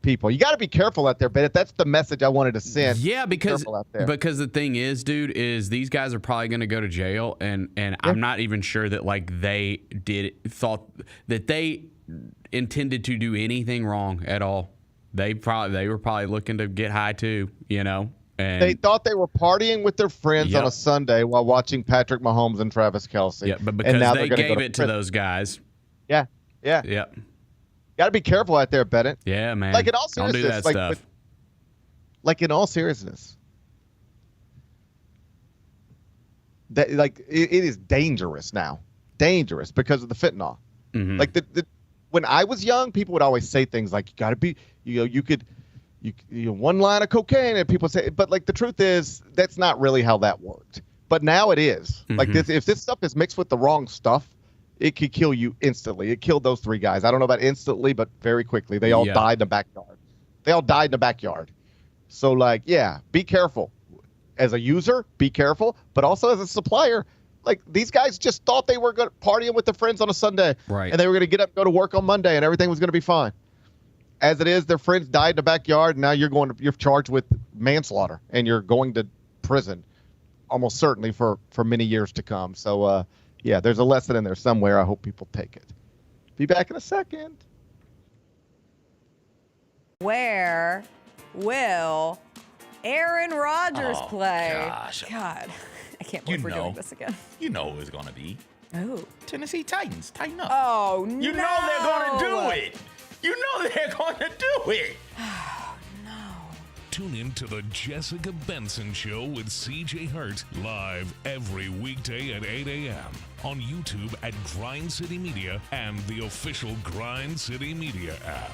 Speaker 16: people. You got to be careful out there, Bennett. That's the message I wanted to send.
Speaker 8: Yeah, because the thing is, dude, is these guys are probably going to go to jail, and I'm not even sure that they thought that they intended to do anything wrong at all. They were probably looking to get high too, And
Speaker 16: they thought they were partying with their friends on a Sunday while watching Patrick Mahomes and Travis Kelce.
Speaker 8: Yeah, but because they gave it to those guys.
Speaker 16: Yeah.
Speaker 8: Yep.
Speaker 16: Got to be careful out there, Bennett.
Speaker 8: Yeah, man.
Speaker 16: Like, in all seriousness,
Speaker 8: don't do that stuff.
Speaker 16: In all seriousness, that it is dangerous now. Dangerous because of the fentanyl.
Speaker 8: Mm-hmm.
Speaker 16: Like when I was young, people would always say things like, "You got to be, one line of cocaine," and people say, but the truth is, that's not really how that worked. But now it is.
Speaker 8: Mm-hmm.
Speaker 16: If this stuff is mixed with the wrong stuff, it could kill you instantly. It killed those 3 guys. I don't know about instantly, but very quickly. They all died in the backyard. So, be careful. As a user, be careful. But also as a supplier, these guys just thought they were going to partying with their friends on a Sunday.
Speaker 8: Right.
Speaker 16: And they were going to get up and go to work on Monday, and everything was going to be fine. As it is, their friends died in the backyard, and now you're charged with manslaughter, and you're going to prison almost certainly for many years to come. So, yeah, there's a lesson in there somewhere. I hope people take it. Be back in a second.
Speaker 3: Where will Aaron Rodgers play?
Speaker 20: Gosh.
Speaker 3: God, I can't believe we're doing this again.
Speaker 20: You know who it's going to be.
Speaker 3: Oh.
Speaker 20: Tennessee Titans. Tighten up.
Speaker 3: Oh, no.
Speaker 20: You know they're going to do it. You know they're going to do it.
Speaker 6: Tune in to the Jessica Benson Show with CJ Hurt live every weekday at 8 a.m. on YouTube at Grind City Media and the official Grind City Media app.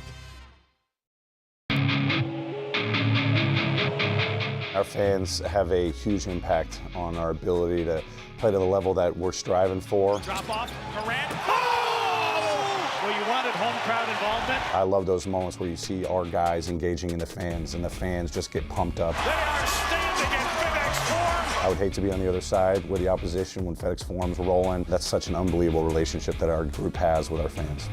Speaker 21: Our fans have a huge impact on our ability to play to the level that we're striving for.
Speaker 2: Drop off, Morant. Oh! Well, you wanted home crowd involvement.
Speaker 21: I love those moments where you see our guys engaging in the fans, and the fans just get pumped up.
Speaker 2: They are standing in FedEx Forum.
Speaker 21: I would hate to be on the other side with the opposition when FedEx Forum's rolling. That's such an unbelievable relationship that our group has with our fans.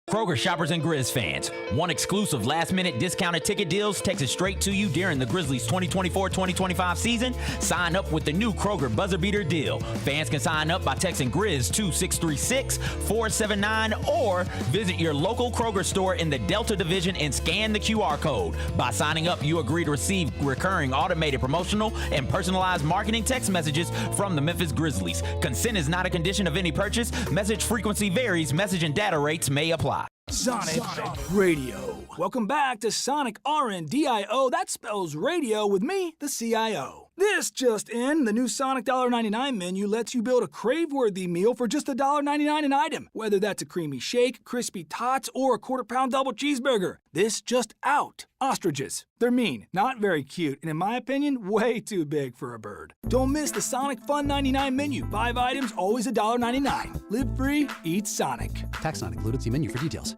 Speaker 14: Kroger shoppers and Grizz fans, one exclusive last-minute discounted ticket deals texted straight to you during the Grizzlies 2024-2025 season. Sign up with the new Kroger Buzzer Beater deal. Fans can sign up by texting Grizz to 636-479 or visit your local Kroger store in the Delta Division and scan the QR code. By signing up, you agree to receive recurring automated promotional and personalized marketing text messages from the Memphis Grizzlies. Consent is not a condition of any purchase. Message frequency varies. Message and data rates may apply.
Speaker 1: Sonic Radio. Welcome back to Sonic RNDIO. That spells radio with me, the CIO. This just in, the new Sonic $1.99 menu lets you build a crave-worthy meal for just $1.99 an item. Whether that's a creamy shake, crispy tots, or a quarter-pound double cheeseburger. This just out. Ostriches. They're mean, not very cute, and in my opinion, way too big for a bird. Don't miss the Sonic Fun 99 menu. 5 items, always $1.99. Live free, eat Sonic.
Speaker 22: Tax not included. See menu for details.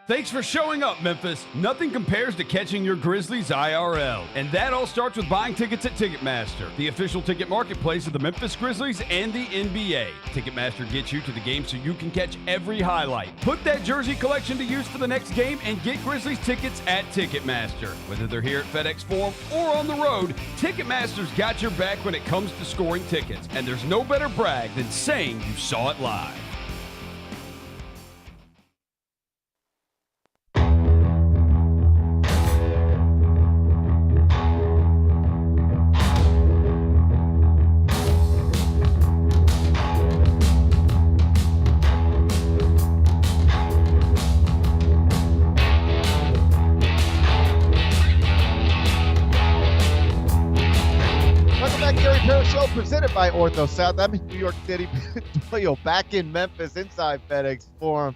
Speaker 5: Thanks for showing up, Memphis. Nothing compares to catching your Grizzlies IRL. And that all starts with buying tickets at TicketMaster, the official ticket marketplace of the Memphis Grizzlies and the NBA. TicketMaster gets you to the game so you can catch every highlight. Put that jersey collection to use for the next game and get Grizzlies tickets at TicketMaster. Whether they're here at FedEx Forum or on the road, TicketMaster's got your back when it comes to scoring tickets. And there's no better brag than saying you saw it live.
Speaker 16: Presented by OrthoSouth. I'm in New York City. Doyle back in Memphis inside FedEx Forum.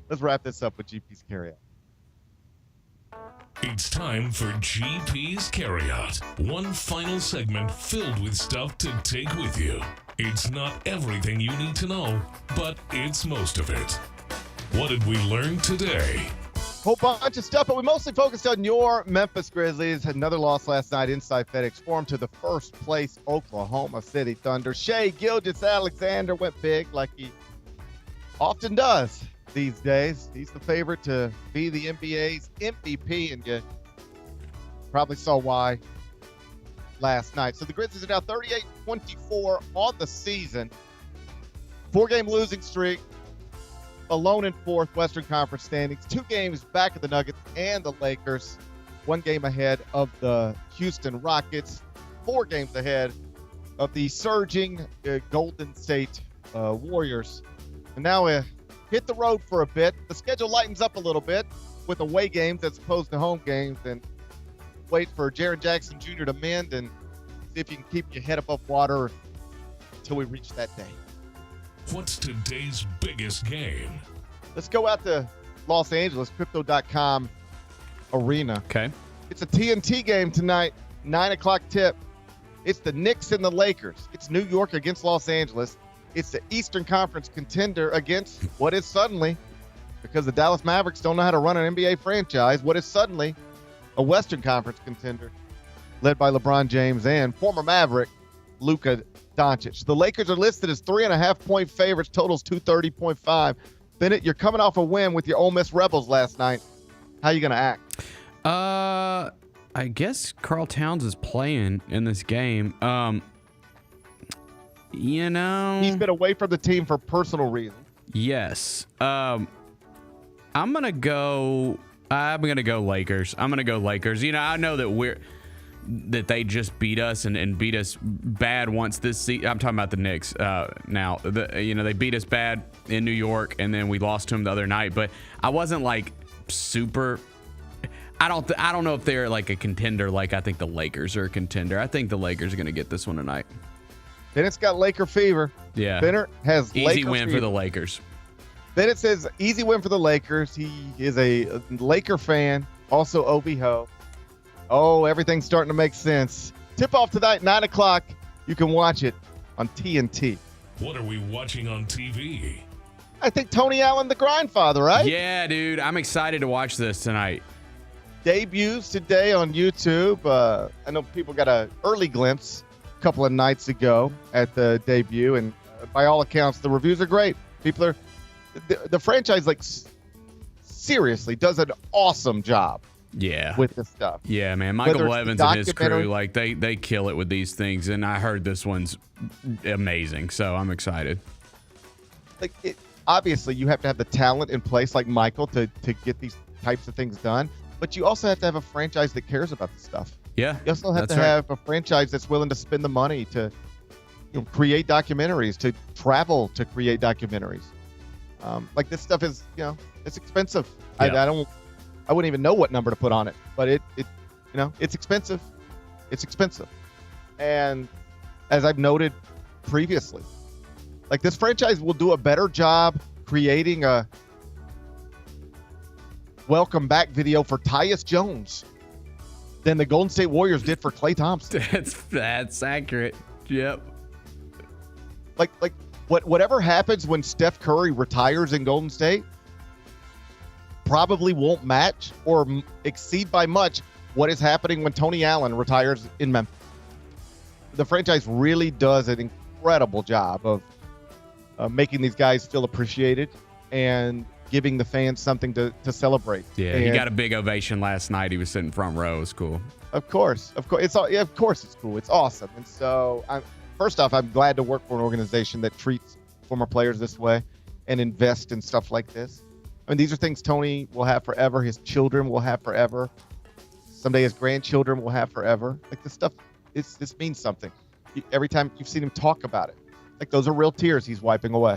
Speaker 16: Let's wrap this up with GP's Carryout.
Speaker 6: It's time for GP's Carryout. One final segment filled with stuff to take with you. It's not everything you need to know, but it's most of it. What did we learn today?
Speaker 16: Whole bunch of stuff, but we mostly focused on your Memphis Grizzlies. Had another loss last night inside FedEx Forum to the first place Oklahoma City Thunder. Shai Gilgeous-Alexander went big like he often does these days. He's the favorite to be the NBA's MVP, and you probably saw why last night. So the Grizzlies are now 38-24 on the season. 4-game losing streak. Alone in fourth Western Conference standings, 2 games back of the Nuggets and the Lakers, 1 game ahead of the Houston Rockets, 4 games ahead of the surging Golden State Warriors. And now we hit the road for a bit. The schedule lightens up a little bit with away games as opposed to home games, and wait for Jaren Jackson Jr. to mend and see if you can keep your head above water until we reach that day.
Speaker 6: What's today's biggest game?
Speaker 16: Let's go out to Los Angeles, Crypto.com Arena.
Speaker 8: Okay.
Speaker 16: It's a TNT game tonight, 9 o'clock tip. It's the Knicks and the Lakers. It's New York against Los Angeles. It's the Eastern Conference contender against what is suddenly, because the Dallas Mavericks don't know how to run an NBA franchise, what is suddenly a Western Conference contender led by LeBron James and former Maverick Luka Doncic. The Lakers are listed as 3.5-point favorites. Totals 230.5. Bennett, you're coming off a win with your Ole Miss Rebels last night. How you going to act?
Speaker 8: I guess Karl Towns is playing in this game. You know,
Speaker 16: he's been away from the team for personal reasons.
Speaker 8: Yes. I'm gonna go Lakers. I'm gonna go Lakers. You know, I know that they just beat us and beat us bad once this season. I'm talking about the Knicks now. They beat us bad in New York, and then we lost to them the other night. But I wasn't like super. I don't know if they're like a contender. Like I think the Lakers are a contender. I think the Lakers are going to get this one tonight.
Speaker 16: Bennett's got Laker fever.
Speaker 8: Yeah.
Speaker 16: Bennett has
Speaker 8: easy
Speaker 16: Laker
Speaker 8: win
Speaker 16: fever.
Speaker 8: for the Lakers.
Speaker 16: Bennett says easy win for the Lakers. He is a Laker fan, also Obi Ho. Oh, everything's starting to make sense. Tip off tonight, 9 o'clock. You can watch it on TNT.
Speaker 6: What are we watching on TV?
Speaker 16: I think Tony Allen, the Grindfather, right?
Speaker 8: Yeah, dude. I'm excited to watch this tonight.
Speaker 16: debuts today on YouTube. I know people got an early glimpse a couple of nights ago at the debut, and by all accounts, the reviews are great. People are the franchise, like, seriously does an awesome job.
Speaker 8: Yeah.
Speaker 16: With this stuff.
Speaker 8: Yeah, man. Michael Evans and his crew, like, they kill it with these things, and I heard this one's amazing, so I'm excited.
Speaker 16: Like, obviously, you have to have the talent in place, like Michael, to get these types of things done. But you also have to have a franchise that cares about this stuff.
Speaker 8: Yeah.
Speaker 16: You also have to have a franchise that's willing to spend the money to create documentaries, to travel to create documentaries. Like, this stuff is, it's expensive.
Speaker 8: Yeah.
Speaker 16: I wouldn't even know what number to put on it, but it's expensive. It's expensive. And as I've noted previously, like, this franchise will do a better job creating a welcome back video for Tyus Jones than the Golden State Warriors did for Klay Thompson.
Speaker 8: That's accurate. Yep.
Speaker 16: Like whatever happens when Steph Curry retires in Golden State probably won't match or exceed by much what is happening when Tony Allen retires in Memphis. The franchise really does an incredible job of making these guys feel appreciated and giving the fans something to celebrate.
Speaker 8: Yeah, he got a big ovation last night. He was sitting front row. It was cool.
Speaker 16: Of course, of course it's cool. It's awesome. And so, first off, I'm glad to work for an organization that treats former players this way and invest in stuff like this. I mean, these are things Tony will have forever. His children will have forever. Someday his grandchildren will have forever. Like, this stuff, this means something. Every time you've seen him talk about it, like, those are real tears he's wiping away.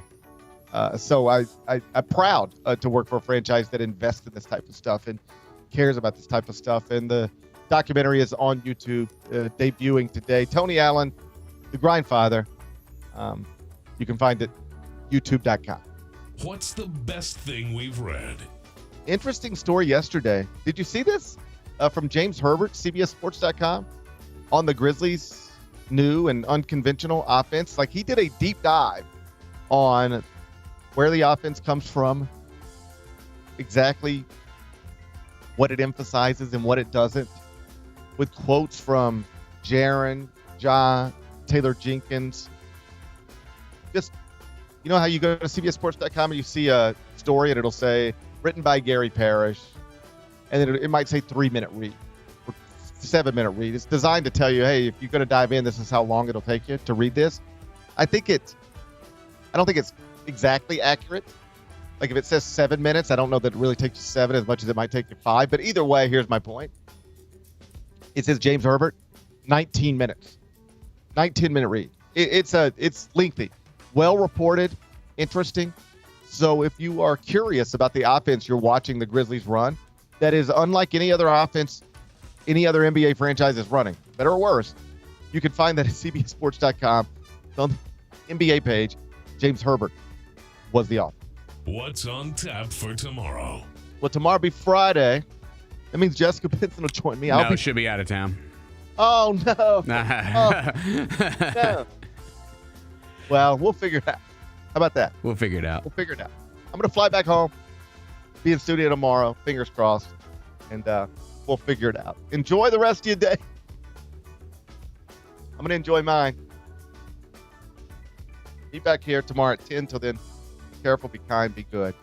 Speaker 16: So I'm proud to work for a franchise that invests in this type of stuff and cares about this type of stuff. And the documentary is on YouTube, debuting today. Tony Allen, the Grindfather. You can find it youtube.com.
Speaker 6: What's the best thing we've read?
Speaker 16: Interesting story yesterday. Did you see this? From James Herbert, CBSSports.com, on the Grizzlies' new and unconventional offense. Like, he did a deep dive on where the offense comes from, exactly what it emphasizes and what it doesn't, with quotes from Jaren, Ja, Taylor Jenkins. Just, you know how you go to CBSSports.com and you see a story and it'll say, written by Gary Parrish, and then it might say 3-minute read or 7-minute read. It's designed to tell you, hey, if you're going to dive in, this is how long it'll take you to read this. I don't think it's exactly accurate. Like, if it says 7 minutes, I don't know that it really takes you 7 as much as it might take you 5. But either way, here's my point. It says James Herbert, 19 minutes. 19-minute read. It's lengthy, well reported, interesting. So if you are curious about the offense you're watching the Grizzlies run, that is unlike any other offense any other NBA franchise is running, better or worse, you can find that at CBSSports.com. On the NBA page, James Herbert was the author.
Speaker 6: What's on tap for tomorrow?
Speaker 16: Well, tomorrow will be Friday. That means Jessica Benson will join me.
Speaker 8: She'll be out of town.
Speaker 16: Oh, no. No. Well, we'll figure it out. How about that?
Speaker 8: We'll figure it out.
Speaker 16: I'm going to fly back home, be in studio tomorrow, fingers crossed, and we'll figure it out. Enjoy the rest of your day. I'm going to enjoy mine. Be back here tomorrow at 10. Till then, be careful, be kind, be good.